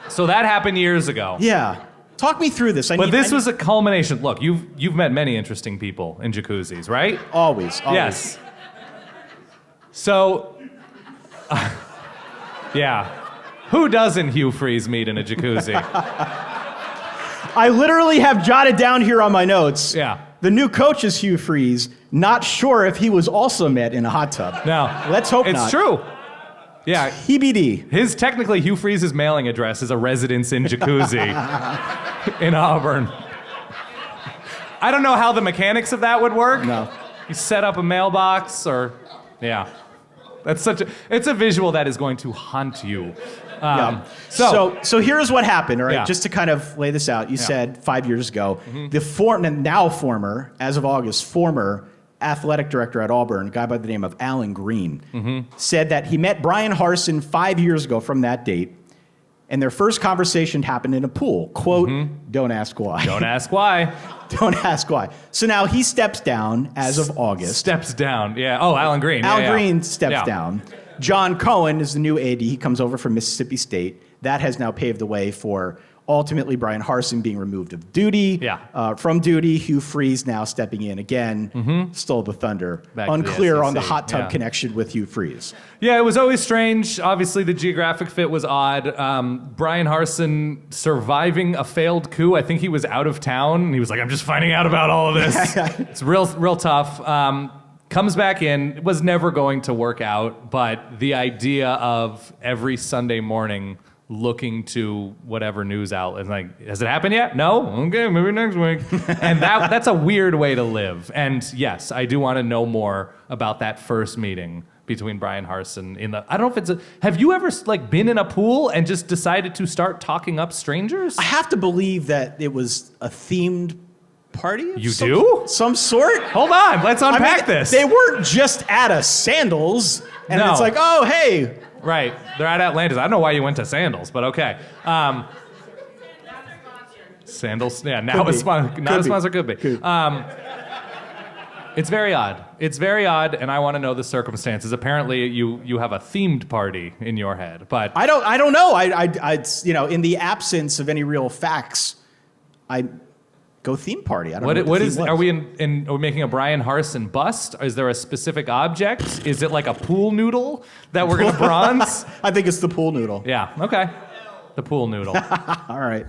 So that happened years ago. Yeah. Talk me through this. This was a culmination. Look, you've met many interesting people in jacuzzis, right? Always. Yes. So, yeah. Who doesn't Hugh Freeze meet in a jacuzzi? I literally have jotted down here on my notes. Yeah. The new coach is Hugh Freeze. Not sure if he was also met in a hot tub. No. Let's hope not. It's true. Yeah. TBD. Technically, Hugh Freeze's mailing address is a residence in jacuzzi in Auburn. I don't know how the mechanics of that would work. No. You set up a mailbox or, yeah. It's a visual that is going to haunt you. So here's what happened, all right? Yeah. Just to kind of lay this out, you said 5 years ago, the former, as of August, former athletic director at Auburn, a guy by the name of Alan Green, said that he met Brian Harsin 5 years ago from that date, and their first conversation happened in a pool. Quote, don't ask why. Don't ask why. Don't ask why. So now he steps down as of August. Steps down, yeah. Oh, Alan Green. Alan Green steps down. John Cohen is the new AD. He comes over from Mississippi State. That has now paved the way for ultimately Brian Harsin being removed of duty. From duty, Hugh Freeze now stepping in again. Stole the thunder. Back to Unclear the on the SEC. hot tub connection with Hugh Freeze. Yeah, it was always strange. Obviously, the geographic fit was odd. Brian Harsin surviving a failed coup. I think he was out of town. And he was like, I'm just finding out about all of this. It's real tough. Comes back in. It was never going to work out. But the idea of every Sunday morning looking to whatever news outlet, like, has it happened yet? No? Okay, maybe next week. And that's a weird way to live. And yes, I do want to know more about that first meeting between Brian Harsin I don't know if have you ever like been in a pool and just decided to start talking up strangers? I have to believe that it was a themed party of some sort. Hold on, let's unpack this. They weren't just at a Sandals, and No. it's like, oh, hey. Right, they're at Atlantis. I don't know why you went to Sandals, but okay. Sandals, yeah, now it's not a sponsor, could be. It's very odd. It's very odd, and I want to know the circumstances. Apparently, you have a themed party in your head, but I don't know. I in the absence of any real facts, I go theme party. I don't know. What is? Are we are we making a Brian Harsin bust? Is there a specific object? Is it like a pool noodle that we're gonna bronze? I think it's the pool noodle. Yeah. Okay. The pool noodle. All right.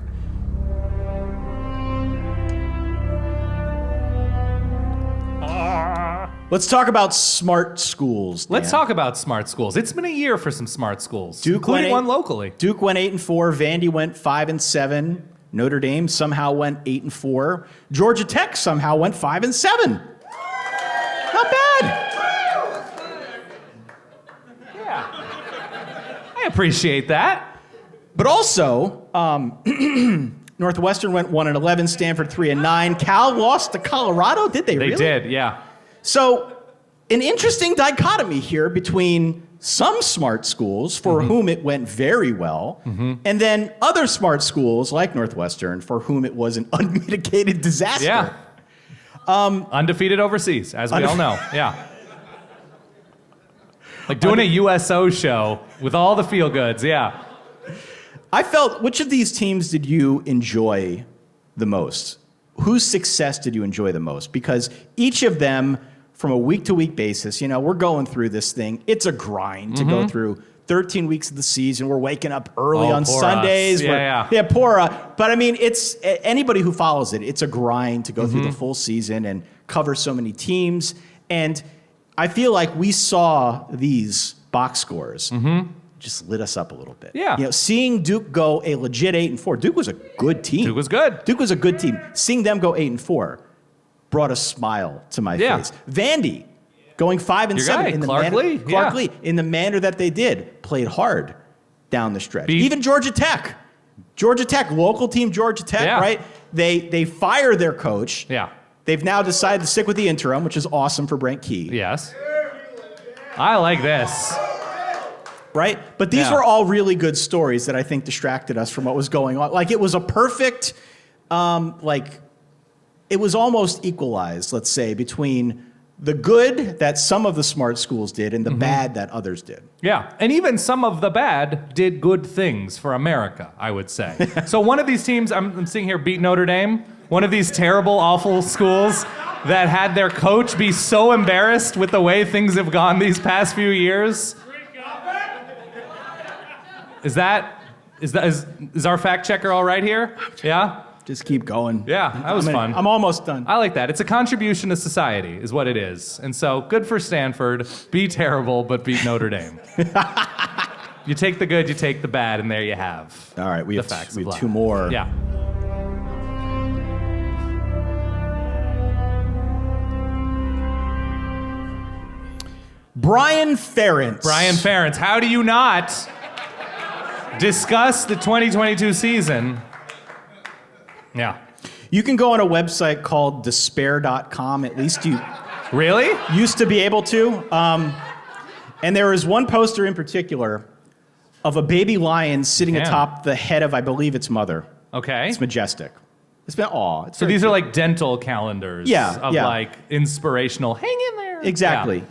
Let's talk about smart schools. Dan. Let's talk about smart schools. It's been a year for some smart schools, went including one locally. Duke went 8-4. Vandy went 5-7. Notre Dame somehow went 8-4. Georgia Tech somehow went 5-7. Not bad. Yeah. I appreciate that. But also, Northwestern went 1-11, Stanford 3-9. Cal lost to Colorado. Did they? They really? did, yeah. So, an interesting dichotomy here between some smart schools for whom it went very well, and then other smart schools like Northwestern for whom it was an unmitigated disaster. Yeah. Undefeated overseas, as we all know. Yeah. Like doing a USO show with all the feel-goods, yeah. I felt, which of these teams did you enjoy the most? Whose success did you enjoy the most? Because each of them, from a week-to-week basis, we're going through this thing. It's a grind to go through 13 weeks of the season. We're waking up early on Sundays. Yeah. But I mean, it's anybody who follows it, it's a grind to go through the full season and cover so many teams. And I feel like we saw these box scores just lit us up a little bit. Yeah. Seeing Duke go a legit 8-4. Duke was a good team. Duke was good. Duke was a good team. Seeing them go 8-4 brought a smile to my face. Vandy going 5-7 in the Clark Lee in the manner that they did, played hard down the stretch. Beat- Even Georgia Tech, local team Georgia Tech, right? They fire their coach. Yeah. They've now decided to stick with the interim, which is awesome for Brent Key. Yes. I like this. Right? But these were all really good stories that I think distracted us from what was going on. Like, it was a perfect, it was almost equalized, let's say, between the good that some of the smart schools did and the bad that others did. Yeah, and even some of the bad did good things for America, I would say. So one of these teams, I'm seeing here, beat Notre Dame. One of these terrible, awful schools that had their coach be so embarrassed with the way things have gone these past few years. Is our fact checker all right here? Yeah? Just keep going. Yeah, that was fun. I'm almost done. I like that. It's a contribution to society, is what it is. And so, good for Stanford. Be terrible, but beat Notre Dame. You take the good, you take the bad, and there you have. All right, we have facts we have two more. Yeah. Brian Ferentz. Brian Ferentz. How do you not discuss the 2022 season? Yeah. You can go on a website called despair.com. At least you really used to be able to. And there is one poster in particular of a baby lion sitting atop the head of, I believe, its mother. Okay. It's majestic. It's been awe. So these are like dental calendars of like inspirational, hang in there. Exactly.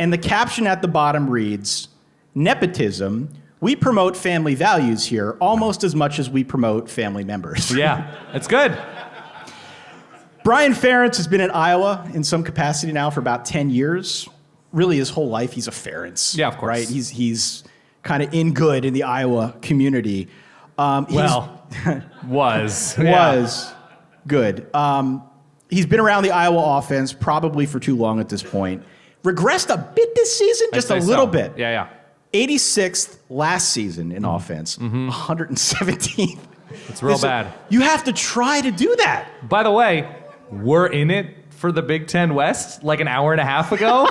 And the caption at the bottom reads, "Nepotism. We promote family values here almost as much as we promote family members." Yeah, that's good. Brian Ferentz has been at Iowa in some capacity now for about 10 years. Really, his whole life, he's a Ferentz. Yeah, of course. Right? He's kind of in good in the Iowa community. Was good. He's been around the Iowa offense probably for too long at this point. Regressed a bit this season, just a little bit. Yeah. 86th last season in offense, 117th. It's real bad. You have to try to do that. By the way, we're in it for the Big Ten West like an hour and a half ago.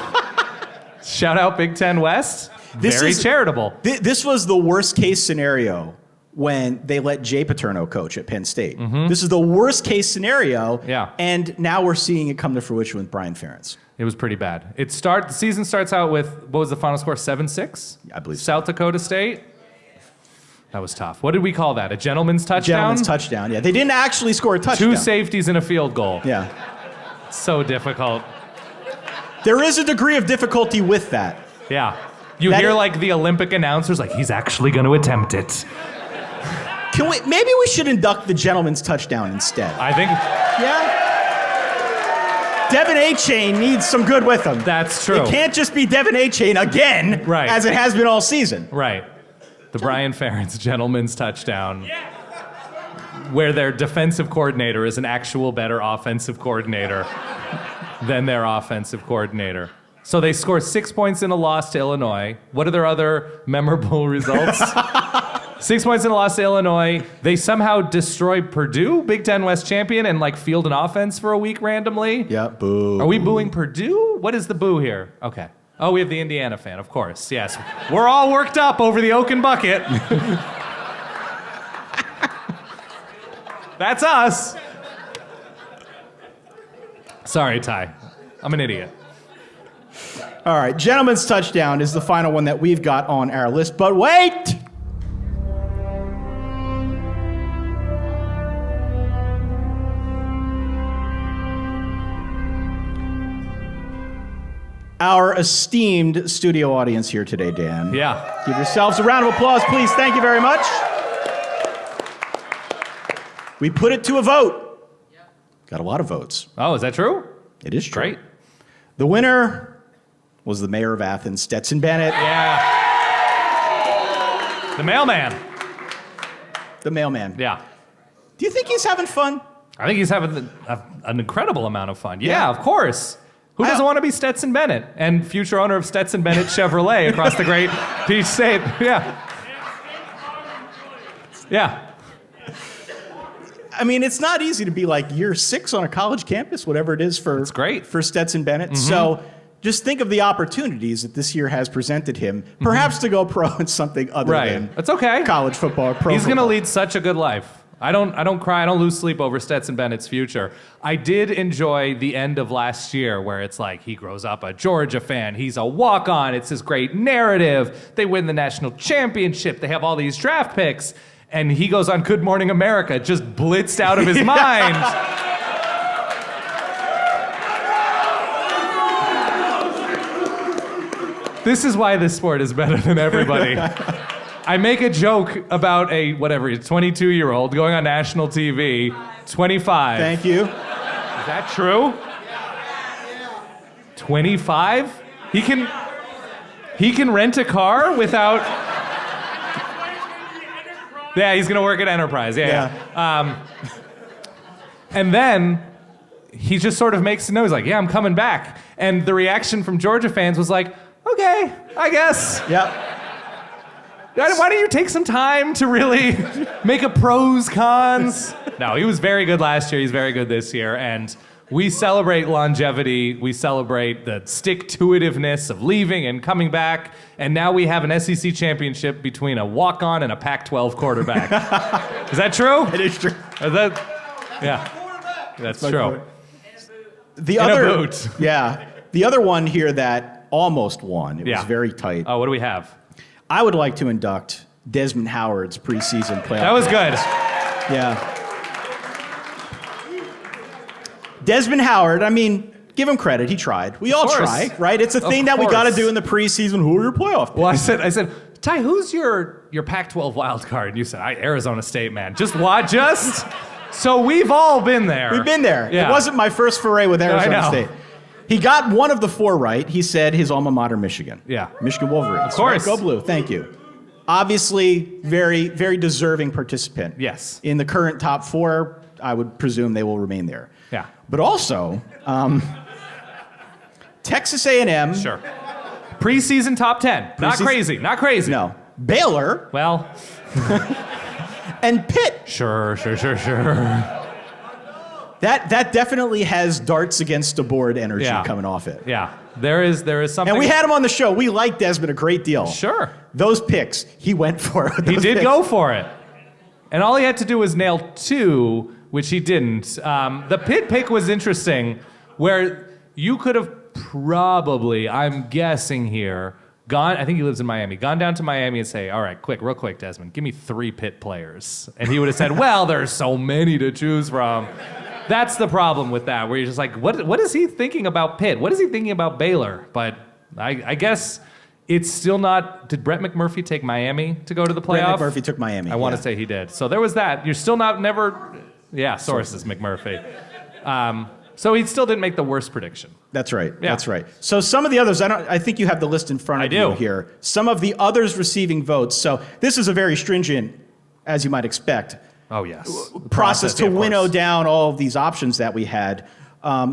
Shout out Big Ten West. Very charitable. This was the worst case scenario when they let Jay Paterno coach at Penn State. This is the worst case scenario. Yeah. And now we're seeing it come to fruition with Brian Ferentz. It was pretty bad. The season starts out with, what was the final score, 7-6? I believe so. South Dakota State. That was tough. What did we call that? A gentleman's touchdown? Gentleman's touchdown, yeah. They didn't actually score a touchdown. 2 safeties and a field goal. Yeah. So difficult. There is a degree of difficulty with that. Yeah. You hear like the Olympic announcers like, he's actually going to attempt it. Maybe we should induct the gentleman's touchdown instead. I think. Yeah? Devin A-Chain needs some good with him. That's true. It can't just be Devin A-Chain again, right, as it has been all season. Right. The Brian Ferentz gentleman's touchdown, where their defensive coordinator is an actual better offensive coordinator than their offensive coordinator. So they score 6 points in a loss to Illinois. What are their other memorable results? 6 points in a loss to Illinois. They somehow destroy Purdue, Big Ten West champion, and like field an offense for a week randomly. Yeah, boo. Are we booing Purdue? What is the boo here? Okay. Oh, we have the Indiana fan, of course. Yes. We're all worked up over the Oaken Bucket. That's us. Sorry, Ty. I'm an idiot. All right, gentleman's touchdown is the final one that we've got on our list. But wait! Our esteemed studio audience here today, Dan. Yeah. Give yourselves a round of applause, please. Thank you very much. We put it to a vote. Got a lot of votes. Oh, is that true? It is true. Great. The winner was the mayor of Athens, Stetson Bennett. Yeah. The mailman. The mailman. Yeah. Do you think he's having fun? I think he's having an incredible amount of fun. Yeah, of course. Who doesn't want to be Stetson Bennett and future owner of Stetson Bennett Chevrolet across the great Peach State? Yeah. Yeah. I mean, it's not easy to be like year 6 on a college campus, whatever it is for, it's great. For Stetson Bennett. Mm-hmm. So just think of the opportunities that this year has presented him, perhaps to go pro in something other than That's okay. college football or pro He's football. going to lead such a good life. I don't cry, I don't lose sleep over Stetson Bennett's future. I did enjoy the end of last year where it's like he grows up a Georgia fan, he's a walk-on, it's this great narrative, they win the national championship, they have all these draft picks, and he goes on Good Morning America, just blitzed out of his mind. This is why this sport is better than everybody. I make a joke about a, 22-year-old going on national TV, 25. Thank you. Is that true? 25? He can rent a car without... Yeah, he's going to work at Enterprise. Yeah. And then he just sort of makes a noise like, yeah, I'm coming back. And the reaction from Georgia fans was like, okay, I guess. Yep. Why don't you take some time to really make a pros, cons? No, he was very good last year. He's very good this year. And we celebrate longevity. We celebrate the stick-to-itiveness of leaving and coming back. And now we have an SEC championship between a walk-on and a Pac-12 quarterback. Is that true? It is true. Yeah. That's true. The In other, a boot. Yeah. The other one here that almost won, it was very tight. Oh, what do we have? I would like to induct Desmond Howard's preseason playoff. That was good. Yeah. Desmond Howard, I mean, give him credit. He tried. We all try, right? It's a thing that we got to do in the preseason. Who are your playoff picks? Well, I said, Ty, who's your Pac-12 wild card? And you said, Arizona State, man. Just what? So we've all been there. We've been there. Yeah. It wasn't my first foray with Arizona I know. State. He got one of the 4 right. He said his alma mater, Michigan. Yeah. Michigan Wolverines. Of course. Right? Go Blue. Thank you. Obviously, very, very deserving participant. Yes. In the current top 4, I would presume they will remain there. Yeah. But also, Texas A&M. Sure. Preseason top 10. Not crazy. Not crazy. No. Baylor. Well. And Pitt. Sure. That definitely has darts against the board energy coming off it. Yeah. There is something. And we had him on the show. We like Desmond a great deal. Sure. Those picks, he went for. He did go for it. And all he had to do was nail 2, which he didn't. The Pitt pick was interesting, where you could have probably, I'm guessing here, I think he lives in Miami, gone down to Miami and say, all right, real quick, Desmond, give me 3 Pitt players. And he would have said, well, there's so many to choose from. That's the problem with that, where you're just like, what is he thinking about Pitt? What is he thinking about Baylor? But I guess it's still not... Did Brett McMurphy take Miami to go to the playoff? Brett McMurphy took Miami. I want to say he did. So there was that. You're still never... Yeah, sources, McMurphy. So he still didn't make the worst prediction. That's right. Yeah. That's right. So some of the others, I think you have the list in front of you here. Some of the others receiving votes. So this is a very stringent, as you might expect, oh yes, process to winnow down all of these options that we had.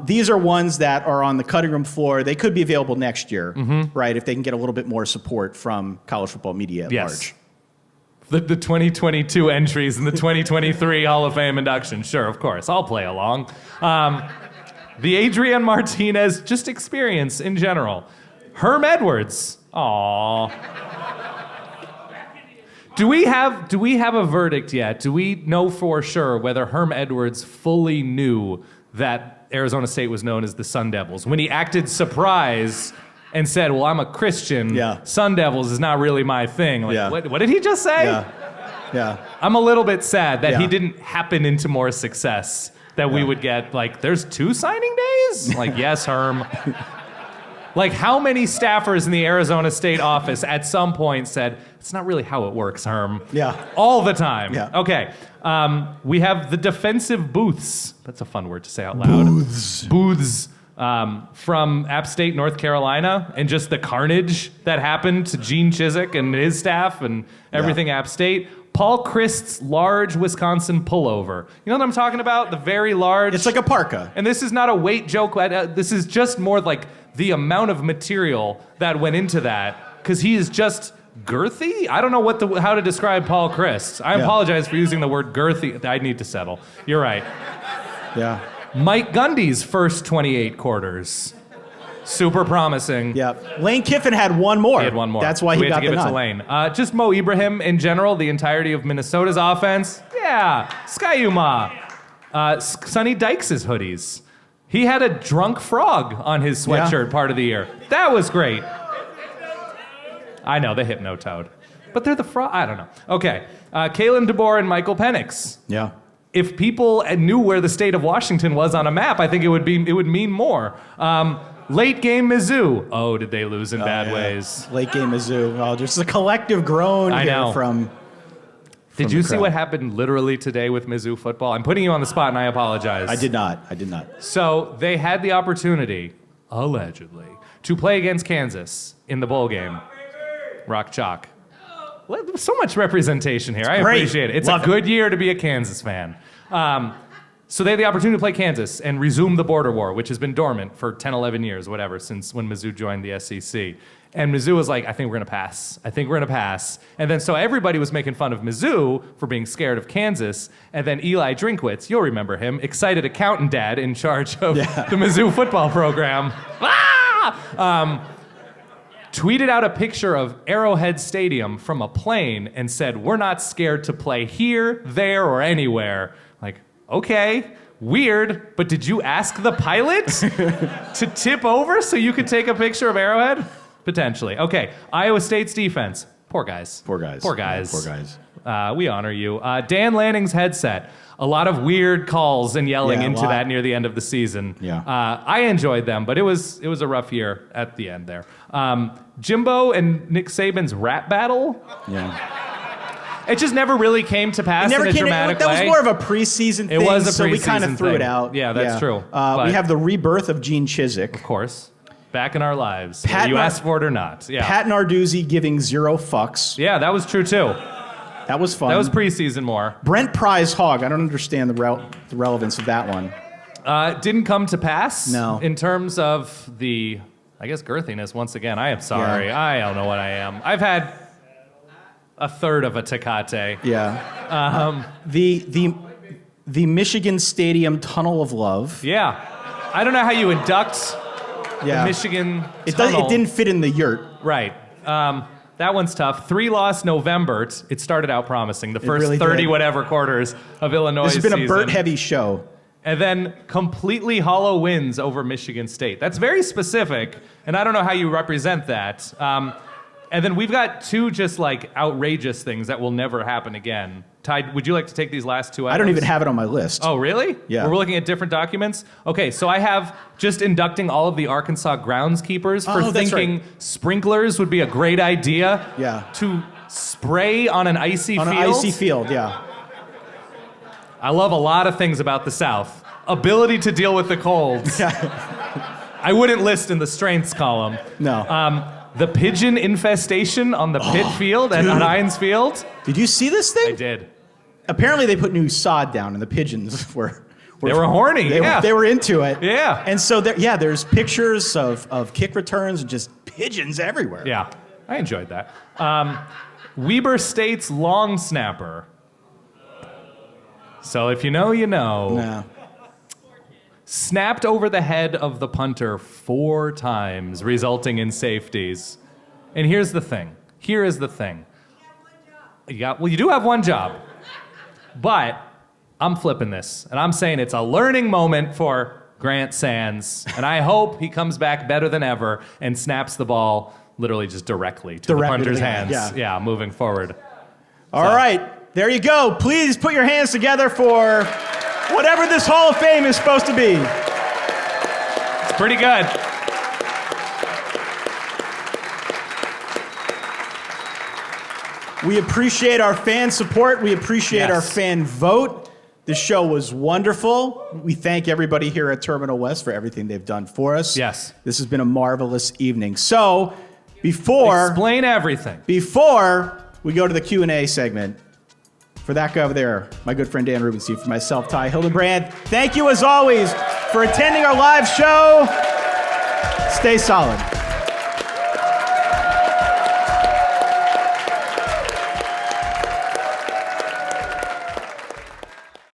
These are ones that are on the cutting room floor. They could be available next year, right? If they can get a little bit more support from college football media at large. The 2022 entries and the 2023 Hall of Fame induction. Sure, of course. I'll play along. The Adrian Martinez, just experience in general. Herm Edwards. Aww. Do we have a verdict yet? Do we know for sure whether Herm Edwards fully knew that Arizona State was known as the Sun Devils when he acted surprised and said, "Well, I'm a Christian. Sun Devils is not really my thing." Like, what did he just say? Yeah. I'm a little bit sad that he didn't happen into more success. That we would get like, there's 2 signing days? Like, yes, Herm. Like, how many staffers in the Arizona State office at some point said, it's not really how it works, Herm. Yeah. All the time. Yeah. Okay. We have the defensive booths. That's a fun word to say out loud. Booths. From App State, North Carolina, and just the carnage that happened to Gene Chizik and his staff and everything App State. Paul Christ's large Wisconsin pullover. You know what I'm talking about? The very large. It's like a parka. And this is not a weight joke. This is just more like the amount of material that went into that, because he is just girthy. I don't know how to describe Paul Christ. I apologize for using the word girthy. I need to settle. You're right. Yeah. Mike Gundy's first 28 quarters. Super promising. Yeah. Lane Kiffin had one more. He had one more. That's why he got the nod. We had to give it to Lane. Just Mo Ibrahim in general, the entirety of Minnesota's offense. Yeah. Skyuma. Sonny Dykes' hoodies. He had a drunk frog on his sweatshirt part of the year. That was great. I know, the Hypno-Toad. But they're the frog. I don't know. Okay. Kalen DeBoer and Michael Penix. Yeah. If people knew where the state of Washington was on a map, I think it would mean more. Late game Mizzou. Oh, did they lose in bad ways? Late game Mizzou. Oh, there's a collective groan here from. Did you see what happened literally today with Mizzou football? I'm putting you on the spot, and I apologize. I did not. So they had the opportunity, allegedly, to play against Kansas in the bowl game. Rock chalk. So much representation here. I appreciate it. It's a good year to be a Kansas fan. So they had the opportunity to play Kansas and resume the border war, which has been dormant for 10, 11 years, whatever, since when Mizzou joined the SEC. And Mizzou was like, I think we're going to pass. And then so everybody was making fun of Mizzou for being scared of Kansas. And then Eli Drinkwitz, you'll remember him, excited accountant dad in charge of the Mizzou football program. Tweeted out a picture of Arrowhead Stadium from a plane and said, we're not scared to play here, there, or anywhere. Like, okay, weird, but did you ask the pilot to tip over so you could take a picture of Arrowhead? Potentially. Okay, Iowa State's defense. Poor guys. We honor you. Dan Lanning's headset. A lot of weird calls and yelling into that near the end of the season. Yeah. I enjoyed them, but it was a rough year at the end there. Jimbo and Nick Saban's rap battle. Yeah. It just never really came to pass in a dramatic way. That was more of a preseason thing, it was a so we preseason kind of threw thing. it out. Yeah, that's true. We have the rebirth of Gene Chizik. Of course. Back in our lives. Whether you asked for it or not. Yeah. Pat Narduzzi giving 0 fucks. Yeah, that was true too. That was fun. That was preseason more. Brent Prize Hog. I don't understand the relevance of that one. Didn't come to pass. No. In terms of the, I guess, girthiness, once again. I am sorry. Yeah. I don't know what I am. I've had a third of a Tecate. Yeah. The Michigan Stadium Tunnel of Love. Yeah. I don't know how you induct the Michigan tunnel. It didn't fit in the yurt. Right. That one's tough. 3-loss November. It started out promising. The first really 30-whatever quarters of Illinois' season. This has been season. a Burt-heavy show. And then completely hollow wins over Michigan State. That's very specific, and I don't know how you represent that. And then we've got 2 just like outrageous things that will never happen again. Ty, would you like to take these last 2 items? I don't even have it on my list. Oh, really? Yeah. We're looking at different documents? Okay, so I have just inducting all of the Arkansas groundskeepers for thinking sprinklers would be a great idea to spray on an icy field. On an icy field, yeah. I love a lot of things about the South. Ability to deal with the colds. I wouldn't list in the strengths column. No. The pigeon infestation on the pit field at Hines Field. Did you see this thing? I did. Apparently they put new sod down and the pigeons were they were horny. They were into it. Yeah. And so there's pictures of kick returns and just pigeons everywhere. Yeah. I enjoyed that. Weber State's long snapper. So if you know, you know. Nah. snapped over the head of the punter 4 times, resulting in safeties. And here's the thing. Here is the thing. You do have one job. But I'm flipping this, and I'm saying it's a learning moment for Grant Sands, and I hope he comes back better than ever and snaps the ball literally just directly to the punter's hands. Yeah, moving forward. All right, there you go. Please put your hands together for whatever this Hall of Fame is supposed to be. It's pretty good. We appreciate our fan support. We appreciate our fan vote. This show was wonderful. We thank everybody here at Terminal West for everything they've done for us. Yes. This has been a marvelous evening. So, explain everything. Before we go to the Q&A segment, for that guy over there, my good friend Dan Rubenstein, for myself, Ty Hildenbrand, thank you as always for attending our live show. Stay solid.